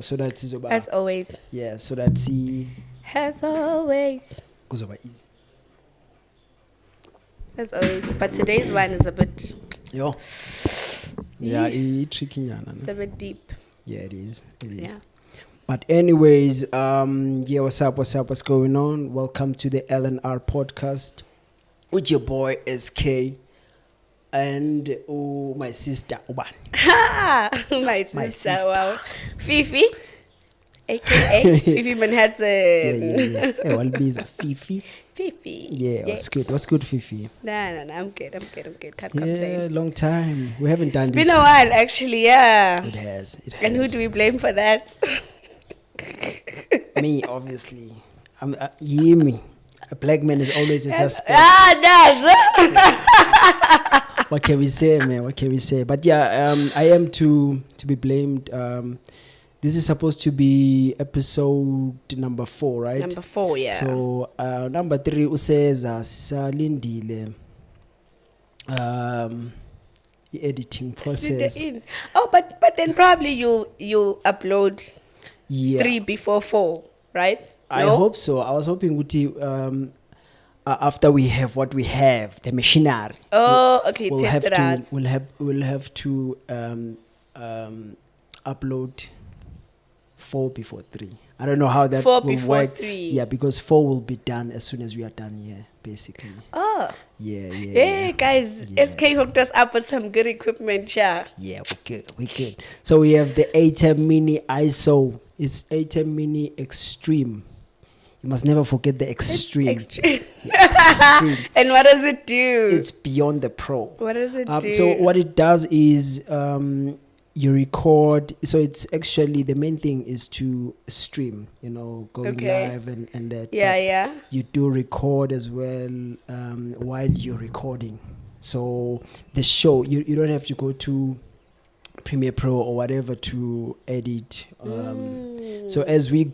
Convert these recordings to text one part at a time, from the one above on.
Sure. So that's Izoba. As always. Yeah. So that's As always. Kuzoba easy. As always. But today's one is a bit. Yo. Yeah, it's tricky. It's a bit deep. Yeah, it is. It is. Yeah. But anyways, yeah, what's up? What's going on? Welcome to the L&RPodcast with your boy SK and my sister Uban. My sister. Wow. Fifi, aka Fifi Manhattan. Yeah. Well, be Fifi. Fifi. Yeah, yes. What's good, Fifi? No, I'm good. Can't Yeah, complain. long time. We haven't done It's this. been a while, actually. Yeah. It has. And who do we blame for that? Me, obviously. Me. A black man is always a suspect. What can we say, man? What can we say? But yeah, I am to be blamed. This is supposed to be episode number 4, right? Number 4, yeah. So number 3 useza sisalindile editing process. Oh, but then probably you'll upload 3 before 4, right? I hope so. I was hoping after we have what we have, the machinery. Oh, okay. Test it out. We'll have to upload 4 before 3. I don't know how that 4 will before work. 3. Yeah, because 4 will be done as soon as we are done here, basically. Oh. Yeah. Hey, guys, Yeah. SK hooked us up with some good equipment, yeah. Yeah, we good. So we have the Dlamini ISO. It's Dlamini Extreme. You must never forget the extreme. Extreme. Extreme. And what does it do? It's beyond the pro. What does it do? So what it does is you record. So it's actually the main thing is to stream, going live and that. Yeah. You do record as well while you're recording. So the show, you don't have to go to Premiere Pro or whatever to edit. So as we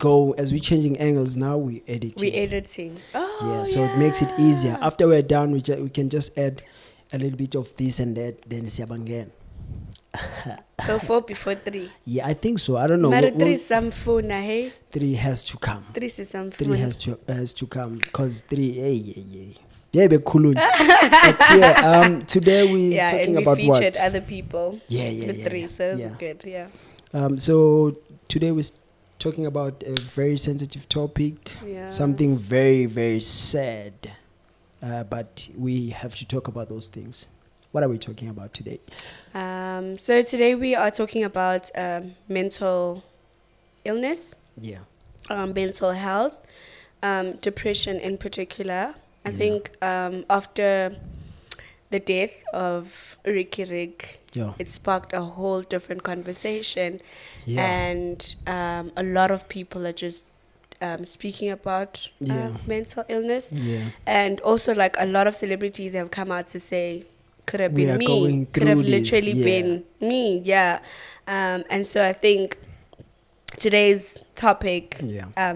changing angles now, we editing. Oh, yeah. So it makes it easier. After we're done, we can just add a little bit of this and that. Then siyabangen. So 4 before 3. Yeah, I think so. I don't know. But 3 is some phone, hey? 3 has to come. 3 is some phone. 3 has to come because 3. Yeah, be cool. Yeah. Today we're talking about what? Yeah, and we featured other people. Yeah. The 3, so it's good. Yeah. So today we're talking about a very sensitive topic. Yeah. Something very, very sad. But we have to talk about those things. What are we talking about today? So today we are talking about mental illness. Yeah. Mental health, depression in particular. I think after the death of Riky Ricky, it sparked a whole different conversation. Yeah. And a lot of people are just speaking about mental illness. Yeah. And also like a lot of celebrities have come out to say, could have been me, could have literally been me. Yeah. And so I think today's topic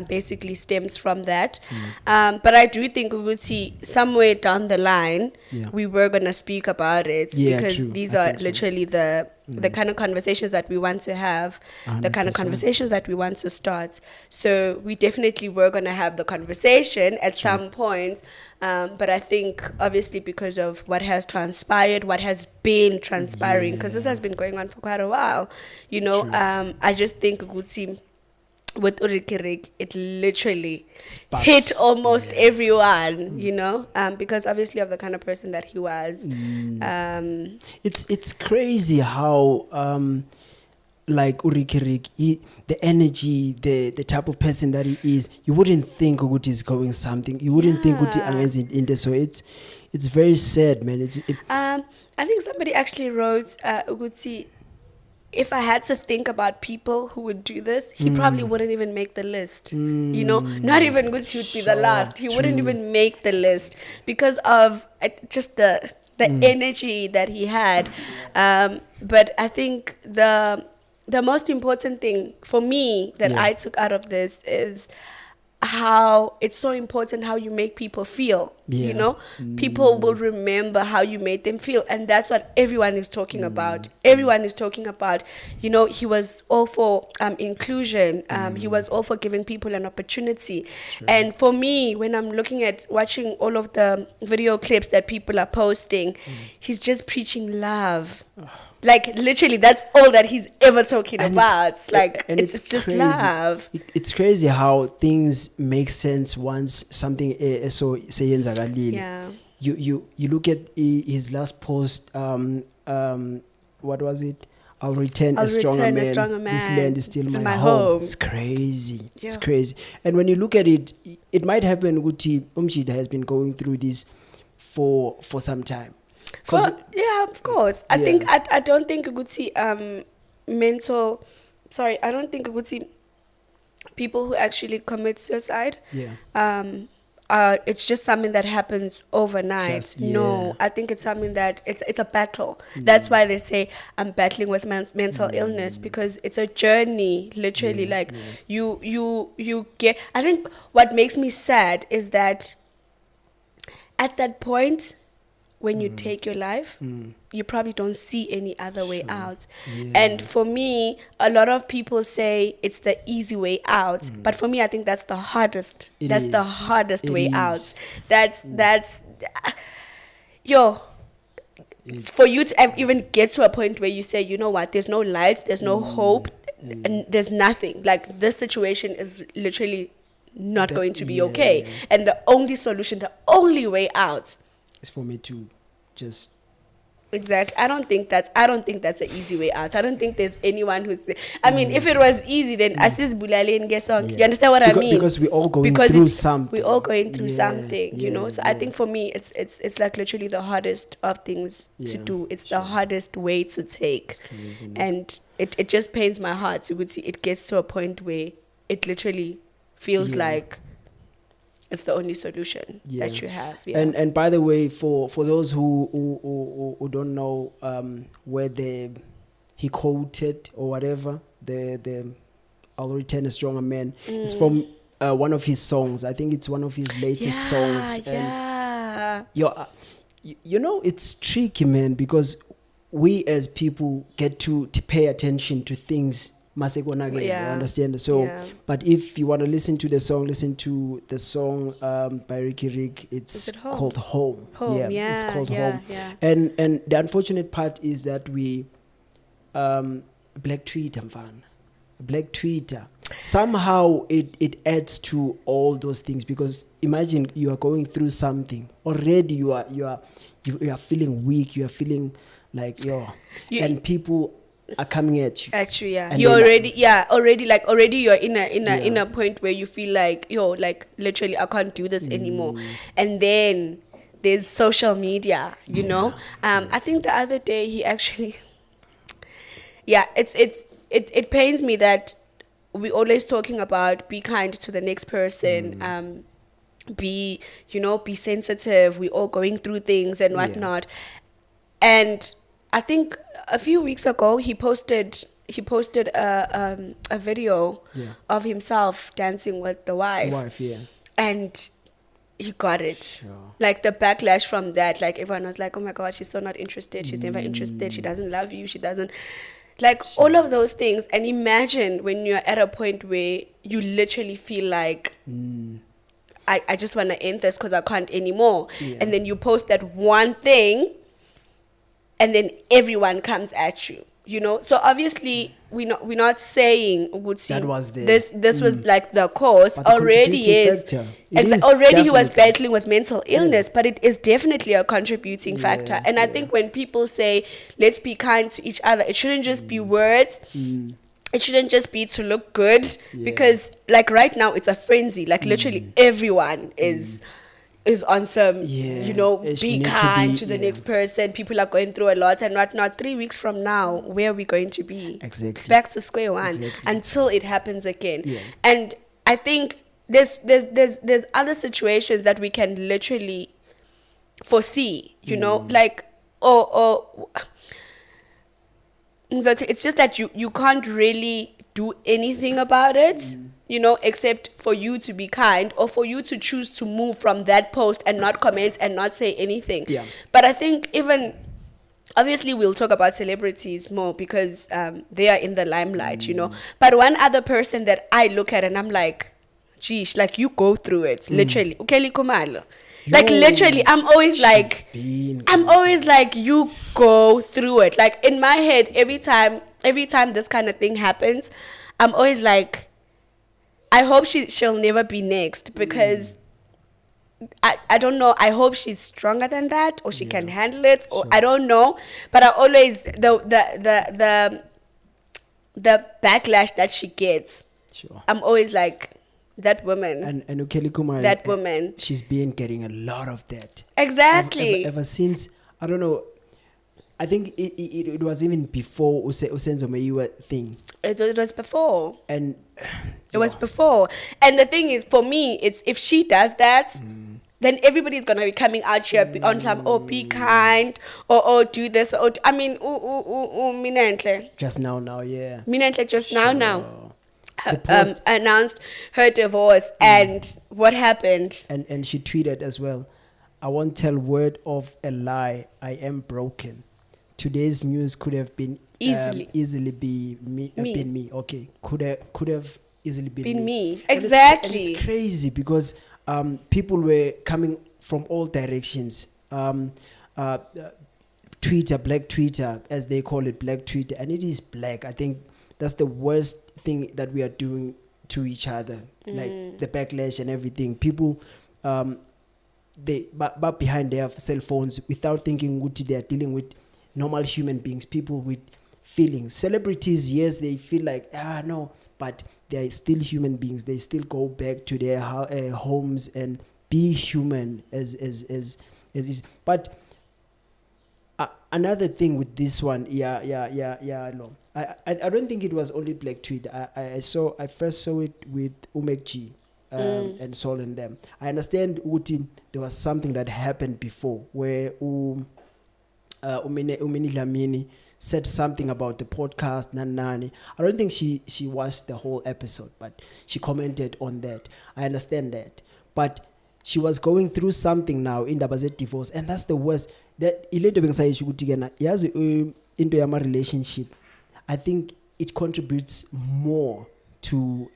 basically stems from that. But I do think we would see somewhere down the line we were going to speak about it because these are literally the kind of conversations that we want to have, 100%. The kind of conversations that we want to start. So we definitely were going to have the conversation at some point. But I think obviously because of what has transpired, what has been transpiring, because this has been going on for quite a while, I just think it would seem with Riky Ricky, it literally hit almost everyone, because obviously of the kind of person that he was. It's crazy how like Riky Ricky, the energy, the type of person that he is, you wouldn't think Uguti is going something. You wouldn't think Uguti is in there. So it's very sad, man. I think somebody actually wrote Uguti, if I had to think about people who would do this, he probably wouldn't even make the list. Not even Gucci would be the last. He wouldn't even make the list because of just the energy that he had. But I think the most important thing for me that I took out of this is how it's so important how you make people feel. You know, people will remember how you made them feel, and that's what everyone is talking about. Everyone is talking about, you know, he was all for inclusion. He was all for giving people an opportunity. And for me, when I'm watching all of the video clips that people are posting, he's just preaching love. Like, literally, that's all that he's ever talking about. It's just crazy. Love. It's crazy how things make sense once something so sayenzakalile. Yeah. You look at his last post. What was it? I'll return a stronger man. This land is still my home. It's crazy. Yeah. It's crazy. And when you look at it, it might happen. Guti Umshida has been going through this for some time. Yeah, of course. I think I don't think you could see I don't think you could see people who actually commit suicide. It's just something that happens overnight. No, I think it's something that it's a battle. That's why they say I'm battling with mental illness, because it's a journey, literally. You get. I think what makes me sad is that at that point, when you take your life, you probably don't see any other way out. And for me, a lot of people say it's the easy way out. But for me, I think that's the hardest. The hardest way out. For you to even get to a point where you say, you know what, there's no light, there's no hope, and there's nothing. Like, this situation is literally not going to be okay. And the only solution, the only way out, is for me to just exactly. I don't think that's an easy way out. I don't think there's anyone who's. I mean, if it was easy, then assist bulale and get on. You understand what I mean? Because we're all going through something. We're all going through something, you know. So I think for me, it's like literally the hardest of things to do. It's the hardest way to take, and it just pains my heart. You would see it gets to a point where it literally feels like it's the only solution that you have. And by the way, for those who don't know where he quoted or whatever, the I'll return a stronger man. It's from one of his songs. I think it's one of his latest songs. And you know, it's tricky, man, because we as people get to pay attention to things. You understand? So, but if you want to listen to the song by Riky Ricky. It's called Home. It's called Home. And the unfortunate part is that we Black Twitter somehow it adds to all those things, because imagine you are going through something already, you are feeling weak, you are feeling like and people are coming at you. Actually, already you're in a point where you feel like like literally I can't do this anymore. And then there's social media, you know. I think the other day he actually it pains me that we're always talking about be kind to the next person, be sensitive, we're all going through things and whatnot. And I think a few weeks ago he posted a video of himself dancing with the wife. And he got it. Sure. Like the backlash from that, like everyone was like, oh my God, she's so not interested, she's never interested, she doesn't love you, she doesn't, like all of those things. And imagine when you're at a point where you literally feel like I just want to end this because I can't anymore. And then you post that one thing and then everyone comes at you, you know. So obviously we're not saying that was this was like the cause. Already is already he was battling with mental illness, but it is definitely a contributing factor. And I think when people say let's be kind to each other, it shouldn't just be words. It shouldn't just be to look good, because like right now it's a frenzy. Like literally everyone is on some, be kind to the next person. People are going through a lot and whatnot. 3 weeks from now, where are we going to be? Exactly. Back to square one until it happens again. And I think there's other situations that we can literally foresee, you know, like, it's just that you can't really do anything about it. except for you to be kind or for you to choose to move from that post and not comment and not say anything. Yeah. But I think even, obviously we'll talk about celebrities more because they are in the limelight, But one other person that I look at and I'm like, geez, like you go through it, literally. Ukeli Kumalo. Like literally, I'm always like, you go through it. Like in my head, every time this kind of thing happens, I'm always like, I hope she'll never be next because I don't know. I hope she's stronger than that, or she can handle it, or I don't know. But I always the backlash that she gets. Sure. I'm always like, that woman. And Ukeli Kumar, that woman. She's been getting a lot of that. Exactly. Ever since, I don't know. I think it was even before Usenzo Meiwa thing. It was before. And it was before. And the thing is, for me, it's if she does that, then everybody's gonna be coming out here on some, be kind, or do this, or I mean, Minentle. Just now, yeah. Minentle just now. Announced her divorce, and what happened? And she tweeted as well, "I won't tell word of a lie. I am broken. Today's news could have been easily been me. Okay, could have easily been me. Exactly. And it's crazy because people were coming from all directions. Twitter, Black Twitter, as they call it, Black Twitter, and it is black. I think that's the worst thing that we are doing to each other, like the backlash and everything. People, they but behind their cell phones without thinking what they are dealing with. Normal human beings, people with feelings. Celebrities, yes, they feel like no, but they are still human beings. They still go back to their homes and be human as is. But another thing with this one, no. I don't think it was only Black Tweet. I first saw it with MagG and Sol and them. I understand Uti, there was something that happened before where Minnie Dlamini said something about the podcast Nani. I don't think she watched the whole episode, but she commented on that. I understand that. But she was going through something now in the Bazet divorce, and that's the worst. That into my relationship, I think it contributes more to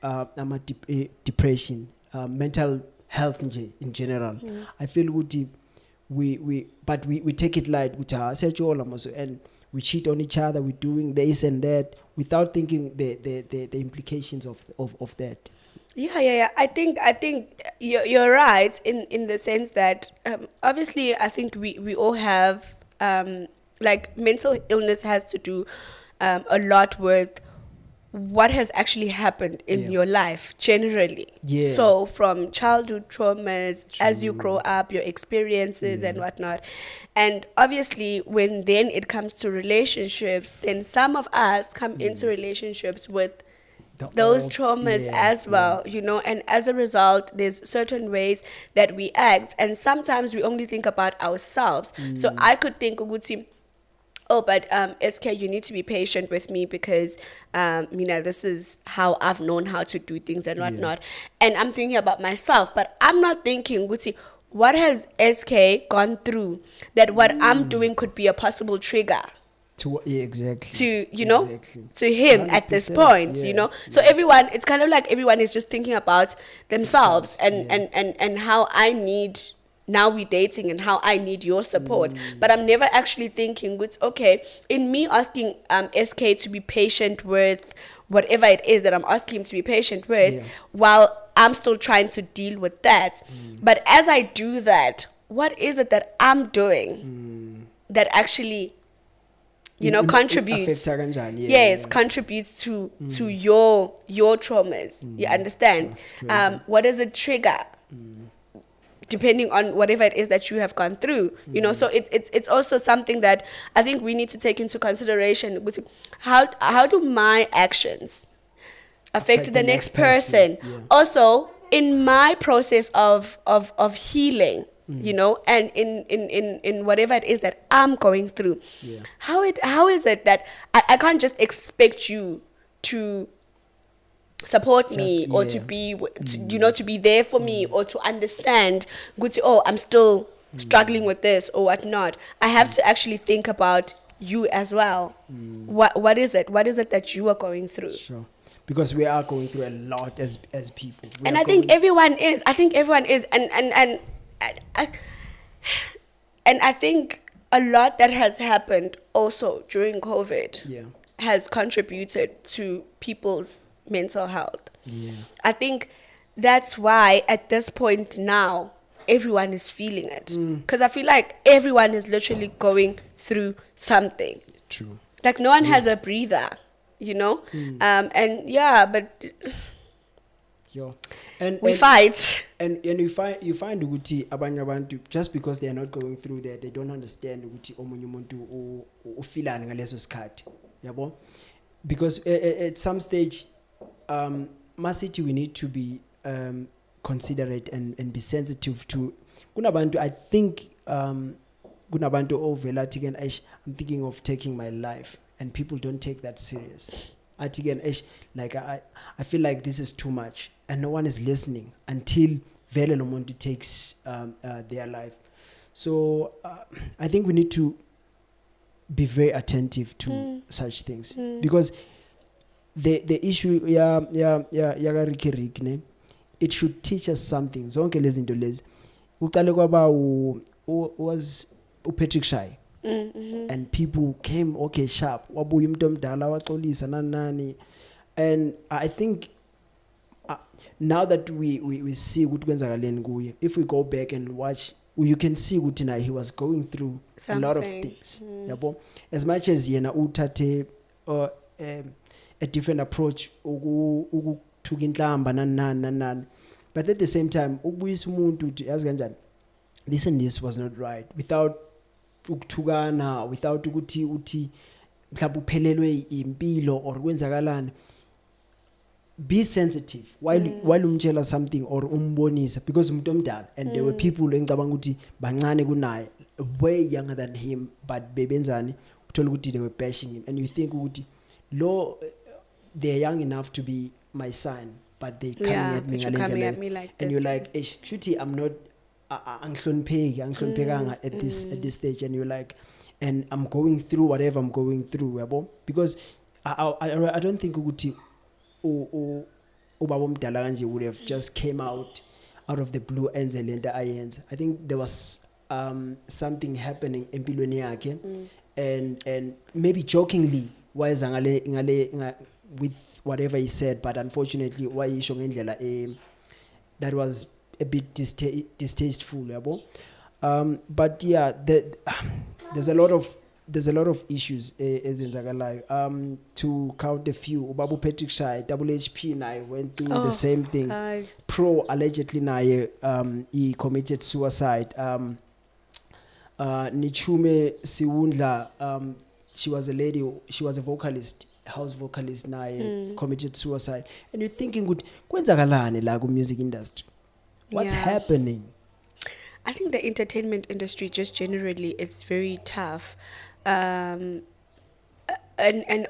depression, mental health in general. I feel we take it light with her, and we cheat on each other. We're doing this and that without thinking the implications of that. Yeah. I think you're right in the sense that obviously I think we all have like mental illness has to do a lot with what has actually happened in your life generally. Yeah. So from childhood traumas, as you grow up, your experiences and whatnot. And obviously when then it comes to relationships, then some of us come into relationships with those traumas as well, and as a result, there's certain ways that we act, and sometimes we only think about ourselves. So I could think, but SK, you need to be patient with me because, this is how I've known how to do things and whatnot. And I'm thinking about myself, but I'm not thinking, what has SK gone through that what I'm doing could be a possible trigger? Exactly. To him 100%, at this point, So everyone, it's kind of like everyone is just thinking about themselves and how I need. Now we're dating and how I need your support. But I'm never actually thinking, in me asking SK to be patient with whatever it is that I'm asking him to be patient with, while I'm still trying to deal with that. But as I do that, what is it that I'm doing that actually, contributes? Contributes to your traumas. You understand? What does it trigger? Depending on whatever it is that you have gone through, so it's also something that I think we need to take into consideration. How do my actions affect the next person? Yeah. Also, in my process of healing, and in whatever it is that I'm going through, how is it that I can't just expect you to support me or to be to be there for me or to understand I'm still struggling with this or whatnot. I have to actually think about you as well. What is it that you are going through? Sure. Because we are going through a lot as people. And I think everyone is. And I think a lot that has happened also during COVID has contributed to people's mental health. Yeah. I think that's why at this point now everyone is feeling it. Because I feel like everyone is literally going through something. True. Like no one has a breather, you know? And yeah, but we fight. And you find ukuthi abanye abantu just because they are not going through that, they don't understand ukuthi omunye umuntu ufilani ngaleso sikhathi. Yabo? Because at some stage masithi we need to be considerate and be sensitive to kunabantu. I think kunabantu ovela again I'm thinking of taking my life and people don't take that serious. Again like I feel like this is too much and no one is listening until vele lo muntu takes their life. So I think we need to be very attentive to such things because the issue Riky Ricky ne, it should teach us something. Zonke lezi zinto lezi uqale kwaba was Patrick Shy. And people came sharp wabuya umuntu omdala waxolisa nani, and I think now that we see ukuthi kwenzakaleni kuye, if we go back and watch, you can see ukuthi he was going through a lot of things. Yabo, as much as yena uthathe a different approach ukuthuka inhlamba nani, but at the same time ukubuyisa umuntu uthi yazi kanjani this was not right, without ukuthukana, without ukuthi mhlawumbe uphelelwe impilo or kwenzakalani. Be sensitive while umtshela something or umbonisa, because umuntu omdala and there were people engicabanga ukuthi bancane kunaye, way younger than him, but bebenzani uthola ukuthi they were bashing him, and you think ukuthi they're young enough to be my son, but they coming at me like and you're like shuti I'm not angihloniphekanga at this stage, and you're like, and I'm going through whatever I'm going through, yabo, because I don't think ukuthi ubaba omdala kanje would have just came out of the blue enze lento ayenza. I think there was something happening empilweni yakhe, and maybe jokingly wayeza ngale with whatever he said, but unfortunately wayisho ngendlela that was a bit distasteful, yabo. But yeah, there's a lot of issues ezenzakalayo. To count a few, Ubabu Patrick Shy, WHP naye went through the same thing. Pro allegedly naye he committed suicide. Nichume Siwundla, she was a vocalist, house vocalist naye committed suicide. And you're thinking, good, kwenzakalani la ku music industry? What's happening? I think the entertainment industry just generally, it's very tough. And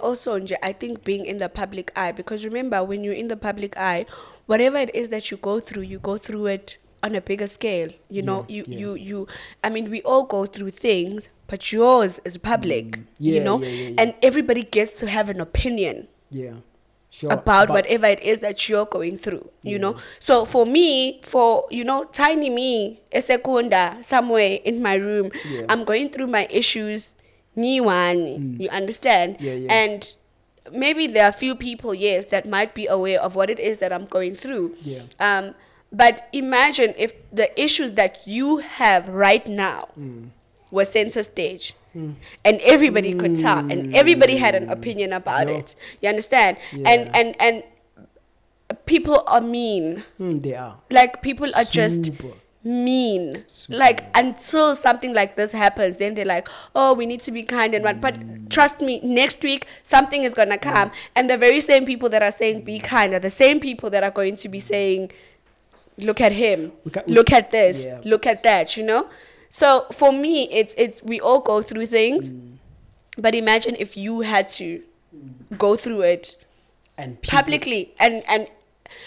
also I think being in the public eye, because remember when you're in the public eye, whatever it is that you go through it on a bigger scale. You know, you I mean, we all go through things, but yours is public, you know, and everybody gets to have an opinion. Sure. About whatever it is that you're going through, you know. So for me, tiny me, a secunda, somewhere in my room, I'm going through my issues, you understand? And maybe there are few people, that might be aware of what it is that I'm going through. But imagine if the issues that you have right now were center stage. And everybody could tell, and everybody had an opinion about it. You understand? And people are mean. They are. Like, people are just mean. Like, until something like this happens, then they're like, oh, we need to be kind and what. But trust me, next week something is gonna come, and the very same people that are saying be kind are the same people that are going to be saying, look at him, look at this, look at that, you know. So for me, it's we all go through things, but imagine if you had to go through it and publicly, and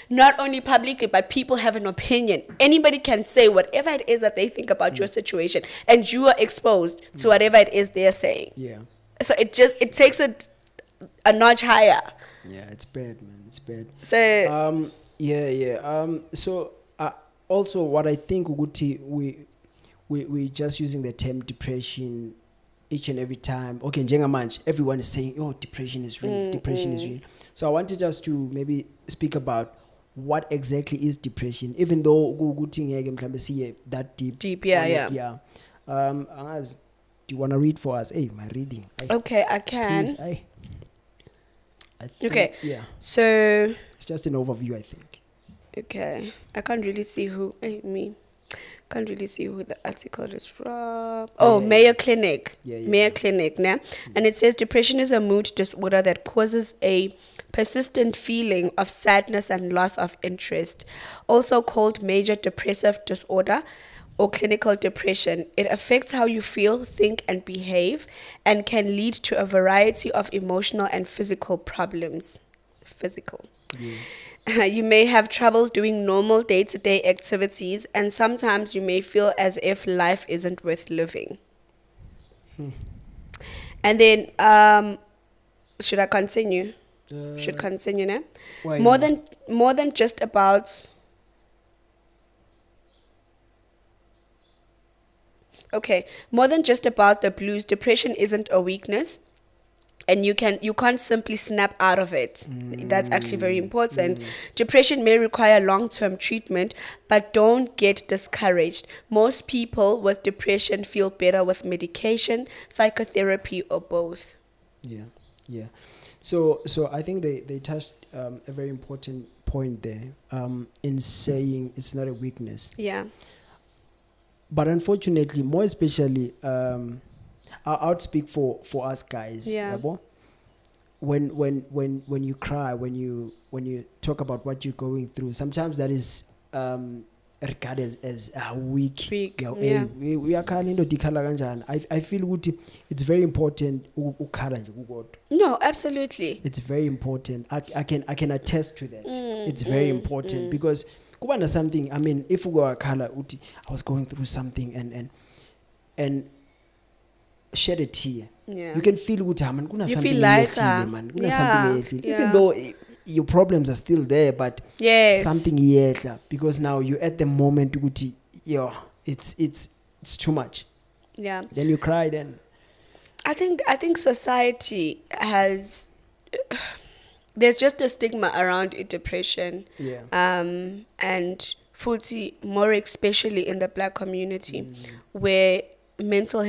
not only publicly, but people have an opinion. Anybody can say whatever it is that they think about your situation, and you are exposed to whatever it is they're saying. Yeah. So it takes it a notch higher. Yeah, it's bad, man. It's bad. So so also what I think we just using the term depression each and every time. Okay, njengamanje, everyone is saying, oh, depression is real, depression is real. So I wanted just to maybe speak about what exactly is depression, even though that deep. Yeah. Angazi, do you want to read for us? Hey, my reading. Okay, I can. Please, I think, Okay. Yeah. So it's just an overview, I think. Okay. I can't really see who. Can't really see who the article is from. Mayo Clinic. Mayo Clinic, nah? And it says depression is a mood disorder that causes a persistent feeling of sadness and loss of interest, also called major depressive disorder or clinical depression. It affects how you feel, think, and behave, and can lead to a variety of emotional and physical problems. You may have trouble doing normal day-to-day activities, and sometimes you may feel as if life isn't worth living. And then, should I continue? Should continue now? More than just about. Okay, more than just about the blues, depression isn't a weakness. And you can't simply snap out of it. That's actually very important. Depression may require long-term treatment, but don't get discouraged. Most people with depression feel better with medication, psychotherapy, or both. Yeah. So I think they touched a very important point there in saying it's not a weakness. Yeah. But unfortunately, more especially, I would speak for us guys. Yeah. When you cry, when you talk about what you're going through, sometimes that is regarded as weak. Yeah. We are kind I feel it's very important. No, absolutely. It's very important. I can attest to that. It's very important because something. I mean, if we go I was going through something and shed a tear. Yeah. You can feel good, man. You feel lighter. Even though your problems are still there, but something because now you're at the moment it's too much. Yeah. Then you cry. Then I think society has there's just a stigma around depression. Yeah. And more especially in the Black community, where mental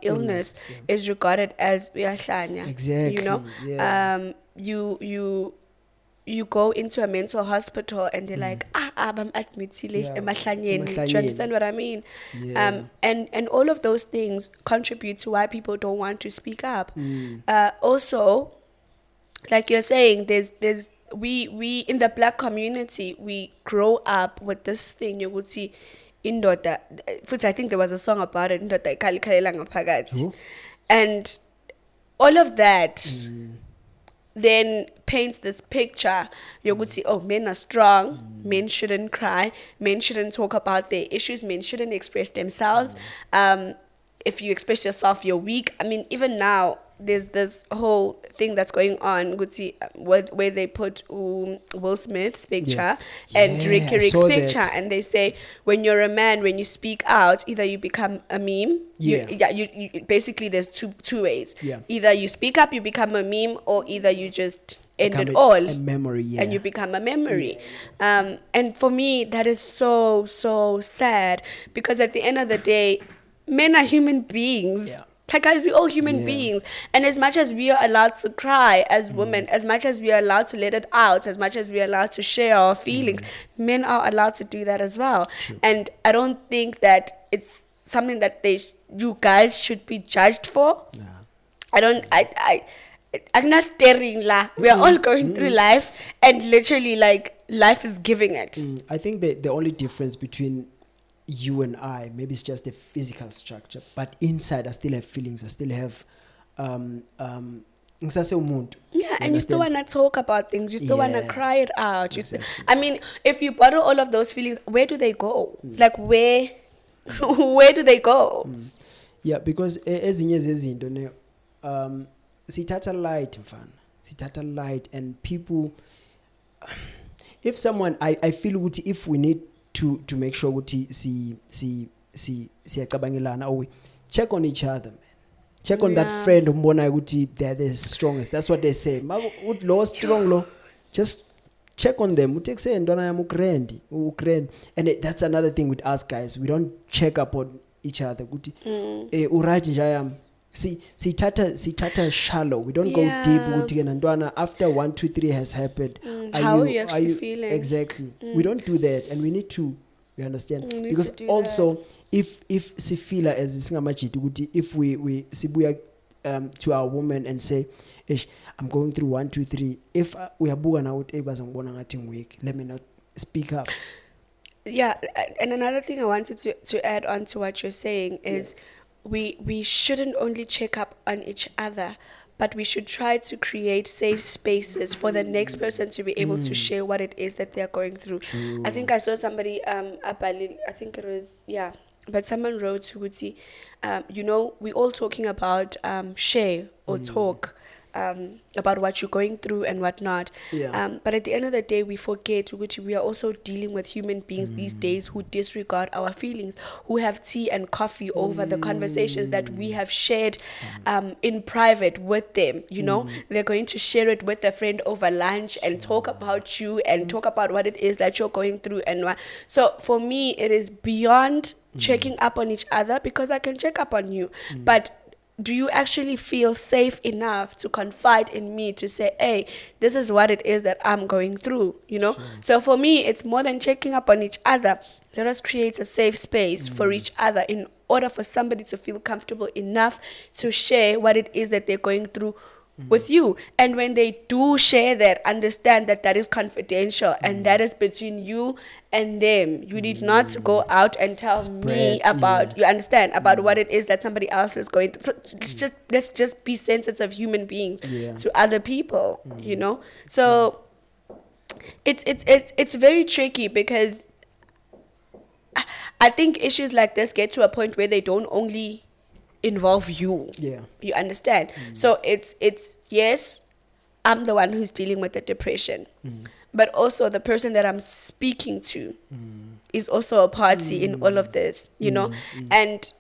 illness is regarded as uyahlanya. Exactly. You go into a mental hospital and they're like, I'm admitted emahlanyeni. Do you understand what I mean? Yeah. And all of those things contribute to why people don't want to speak up. Also, like you're saying, there's we in the Black community, we grow up with this thing. You would see indoda. I think there was a song about it. Indoda ikhalikhalela ngaphakathi. And all of that then paints this picture. You would see, men are strong. Men shouldn't cry. Men shouldn't talk about their issues. Men shouldn't express themselves. If you express yourself, you're weak. I mean, even now, there's this whole thing that's going on where they put Will Smith's picture and Riky Ricky's picture, and they say when you're a man, when you speak out, either you become a meme. You basically there's two ways. Either you speak up, you become a meme, or either you just end it all. A memory, and you become a memory. And for me, that is so sad, because at the end of the day, men are human beings. Like, guys, we're all human beings. And as much as we are allowed to cry as women, as much as we are allowed to let it out, as much as we are allowed to share our feelings, men are allowed to do that as well. True. And I don't think that it's something that you guys should be judged for. I'm not staring la. We are all going through life, and literally, like, life is giving it. I think the only difference between you and I, maybe it's just a physical structure, but inside I still have feelings. I still have Yeah, and you still want to talk about things. You still want to cry it out. I mean, if you bottle all of those feelings, where do they go? Like, where do they go? Yeah, because ezinye zezinto ne sithatha light mfana. Sithatha light, and people, if someone, I feel ukuthi if we need to make sure ukuthi siyacabangilana, or we check on each other, man. Check on that friend umbona ukuthi they're the strongest. That's what they say. Lo strong lo, just check on them. Utake say ndona yam ukrendi. And that's another thing with us guys. We don't check up on each other. Kuti uright njayam. See, sitata shallow. We don't go deep. Ukuthi after 1, 2, 3 has happened. How are you actually feeling? Exactly. We don't do that, and we need to. You understand? Because also, if sifila as singamajiti, if we sibuya to our woman and say, I'm going through 1, 2, 3. If we are buga out week, let me not speak up. Yeah, and another thing I wanted to add on to what you're saying is we shouldn't only check up on each other, but we should try to create safe spaces for the next person to be able to share what it is that they're going through. True. I think I saw somebody, I think it was, but someone wrote, we all talking about share or talk about what you're going through and whatnot. But at the end of the day, we forget we are also dealing with human beings these days who disregard our feelings, who have tea and coffee over the conversations that we have shared in private with them. They're going to share it with a friend over lunch and talk about you and talk about what it is that you're going through and why. So for me, it is beyond checking up on each other, because I can check up on you, but do you actually feel safe enough to confide in me to say, hey, this is what it is that I'm going through, Sure. So for me, it's more than checking up on each other. Let us create a safe space for each other in order for somebody to feel comfortable enough to share what it is that they're going through with you. And when they do share that, understand that is confidential and that is between you and them. You need not to go out and tell me about, you understand, about what it is that somebody else is going through. So let's just be sensitive human beings to other people, So it's very tricky, because I think issues like this get to a point where they don't only involve you. You understand? So it's yes, I'm the one who's dealing with the depression, but also the person that I'm speaking to is also a party in all of this, and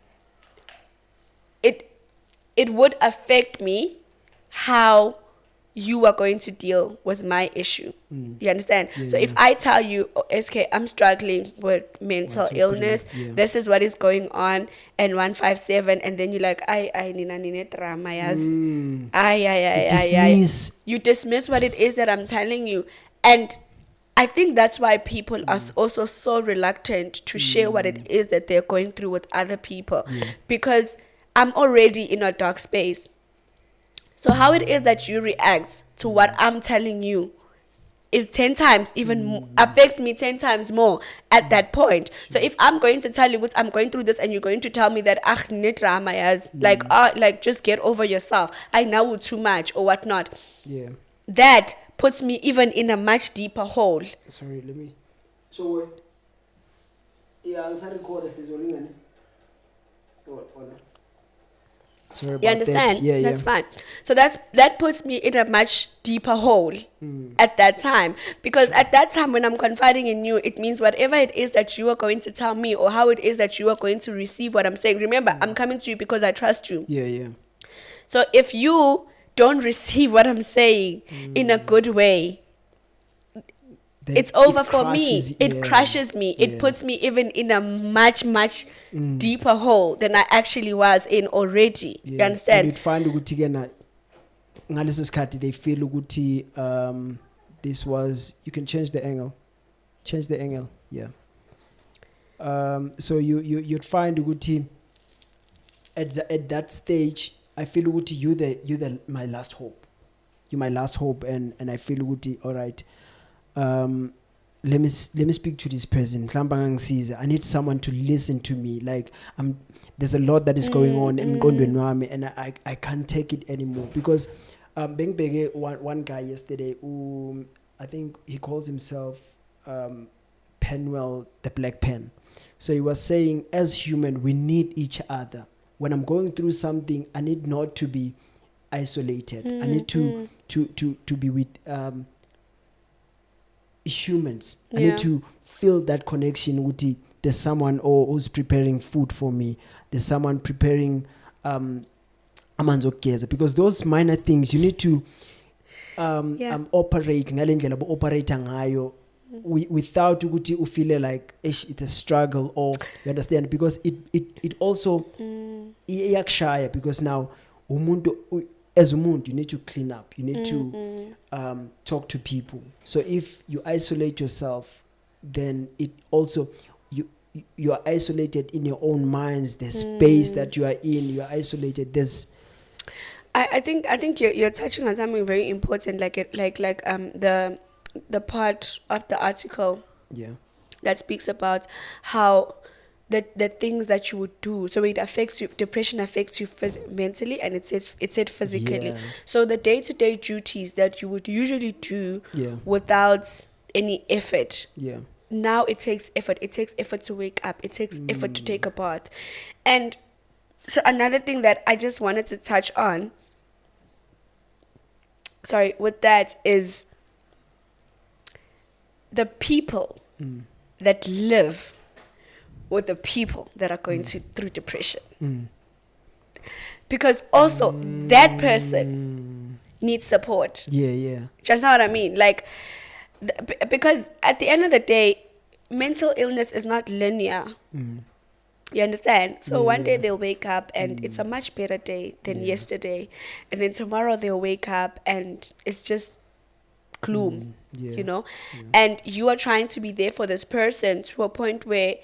it would affect me how you are going to deal with my issue. You understand? So if I tell you, SK, I'm struggling with mental illness, this is what is going on, and 157, and then you're like, you dismiss what it is that I'm telling you. And I think that's why people are also so reluctant to share what it is that they're going through with other people, because I'm already in a dark space. So how it is that you react to what I'm telling you is 10 times even affects me 10 times more at that point. So if I'm going to tell you what I'm going through this, and you're going to tell me that like just get over yourself, I know too much or whatnot, that puts me even in a much deeper hole. Sorry, let me. So I'm sorry, sorry about you understand? That. That's fine. So that puts me in a much deeper hole at that time, because at that time when I'm confiding in you, it means whatever it is that you are going to tell me, or how it is that you are going to receive what I'm saying. Remember, I'm coming to you because I trust you. So if you don't receive what I'm saying in a good way, it's over for me. It crushes me. It puts me even in a much, much deeper hole than I actually was in already. You understand? And you'd find they feel this was, you can change the angle. So you'd find at that stage, I feel you're my last hope. You're my last hope, and I feel all right. Let me speak to this person. I need someone to listen to me. Like there's a lot that is going on in Gondwenwame, and I can't take it anymore, because Beng one guy yesterday, I think he calls himself Penwell the Black Pen. So he was saying, as human, we need each other. When I'm going through something, I need not to be isolated. I need to be with humans. I need to feel that connection with there's someone who's preparing food for me. There's someone preparing amanzogeza, because those minor things you need to operate ngayo without ukuthi you feel like it's a struggle, or you understand, because it also iyakshaya, because now as umuntu you need to clean up, you need to talk to people. So if you isolate yourself, then it also you are isolated in your own minds, the space that you are in, you are isolated. I think you're touching on something very important, like the part of the article that speaks about how the things that you would do, so it affects you. Depression affects you mentally, and it said physically. So the day-to-day duties that you would usually do without any effort, now it takes effort. It takes effort to wake up. It takes effort to take a bath. And so another thing that I just wanted to touch on, with that is the people that live with the people that are going through depression. Because also that person needs support. Just know what I mean? Like, because at the end of the day, mental illness is not linear. You understand? So one day they'll wake up and it's a much better day than yesterday. And then tomorrow they'll wake up and it's just gloom, you know? And you are trying to be there for this person to a point where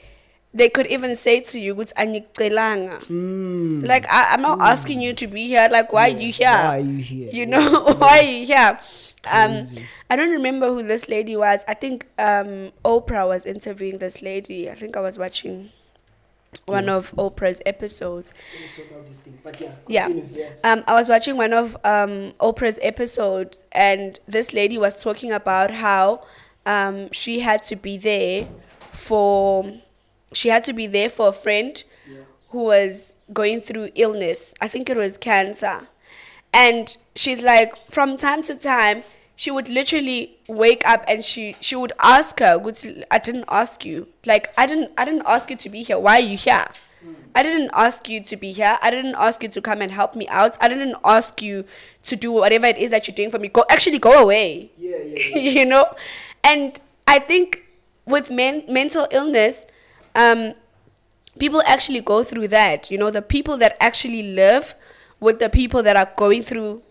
they could even say to you, like, I'm not asking you to be here. Like, why are you here? Why are you here? You know, why are you here? I don't remember who this lady was. I think Oprah was interviewing this lady. I think I was watching one of Oprah's episodes. I was watching one of Oprah's episodes, and this lady was talking about how she had to be there for a friend who was going through illness. I think it was cancer. And she's like, from time to time, she would literally wake up and she would ask her, I didn't ask you. Like, I didn't ask you to be here. Why are you here? I didn't ask you to be here. I didn't ask you to come and help me out. I didn't ask you to do whatever it is that you're doing for me. Go away. You know? And I think with mental illness, people actually go through that. You know, the people that actually live with the people that are going through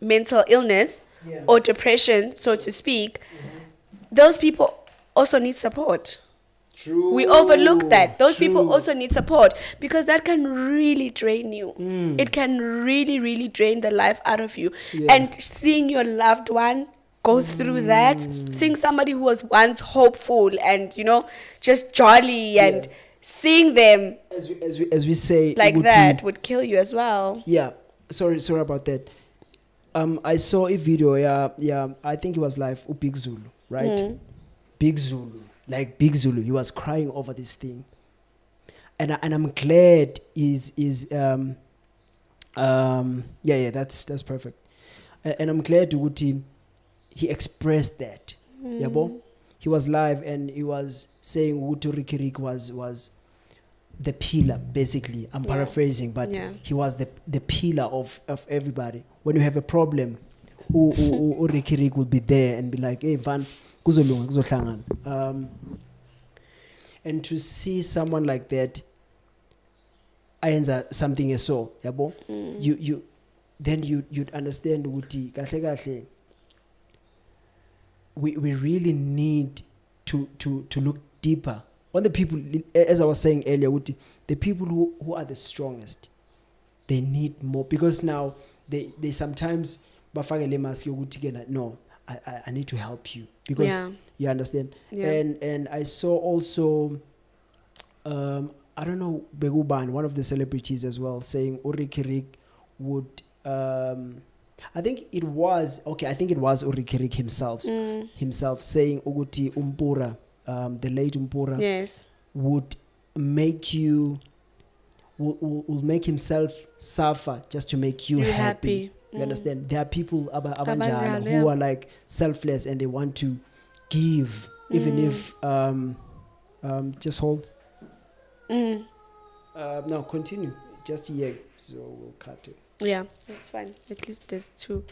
mental illness or depression, so to speak, those people also need support. True. We overlook that. Those people also need support, because that can really drain you. It can really, really drain the life out of you. And seeing your loved one go through that, seeing somebody who was once hopeful and, you know, just jolly, and seeing them as we say like that would kill you as well. Sorry about that. I saw a video, I think it was live, Big Zulu, right? Big Zulu, he was crying over this thing. And I'm glad that's perfect. And I'm glad he expressed that. He was live and he was saying Riky Ricky was the pillar, basically. I'm paraphrasing, but he was the pillar of everybody. When you have a problem, Riky Ricky will be there and be like, hey, Van, kuzolunga, kuzohlangana. And to see someone like that, ayenza something so, you then you'd understand ukuthi kahle we really need to look deeper on the people, as I was saying earlier, the people who are the strongest. They need more, because now they sometimes bafakele mask yokuthi no, I need to help you, because you understand. And I saw also I don't know, Beguban, one of the celebrities as well, saying Riky Ricky would I think it was Riky Ricky himself saying ukuthi Umpura, the late Umpura, yes, would make you will make himself suffer just to make you happy. You understand? There are people who are like selfless and they want to give even if just hold. No, continue. Just here, so we'll cut it. Yeah, that's fine. At least there's 2.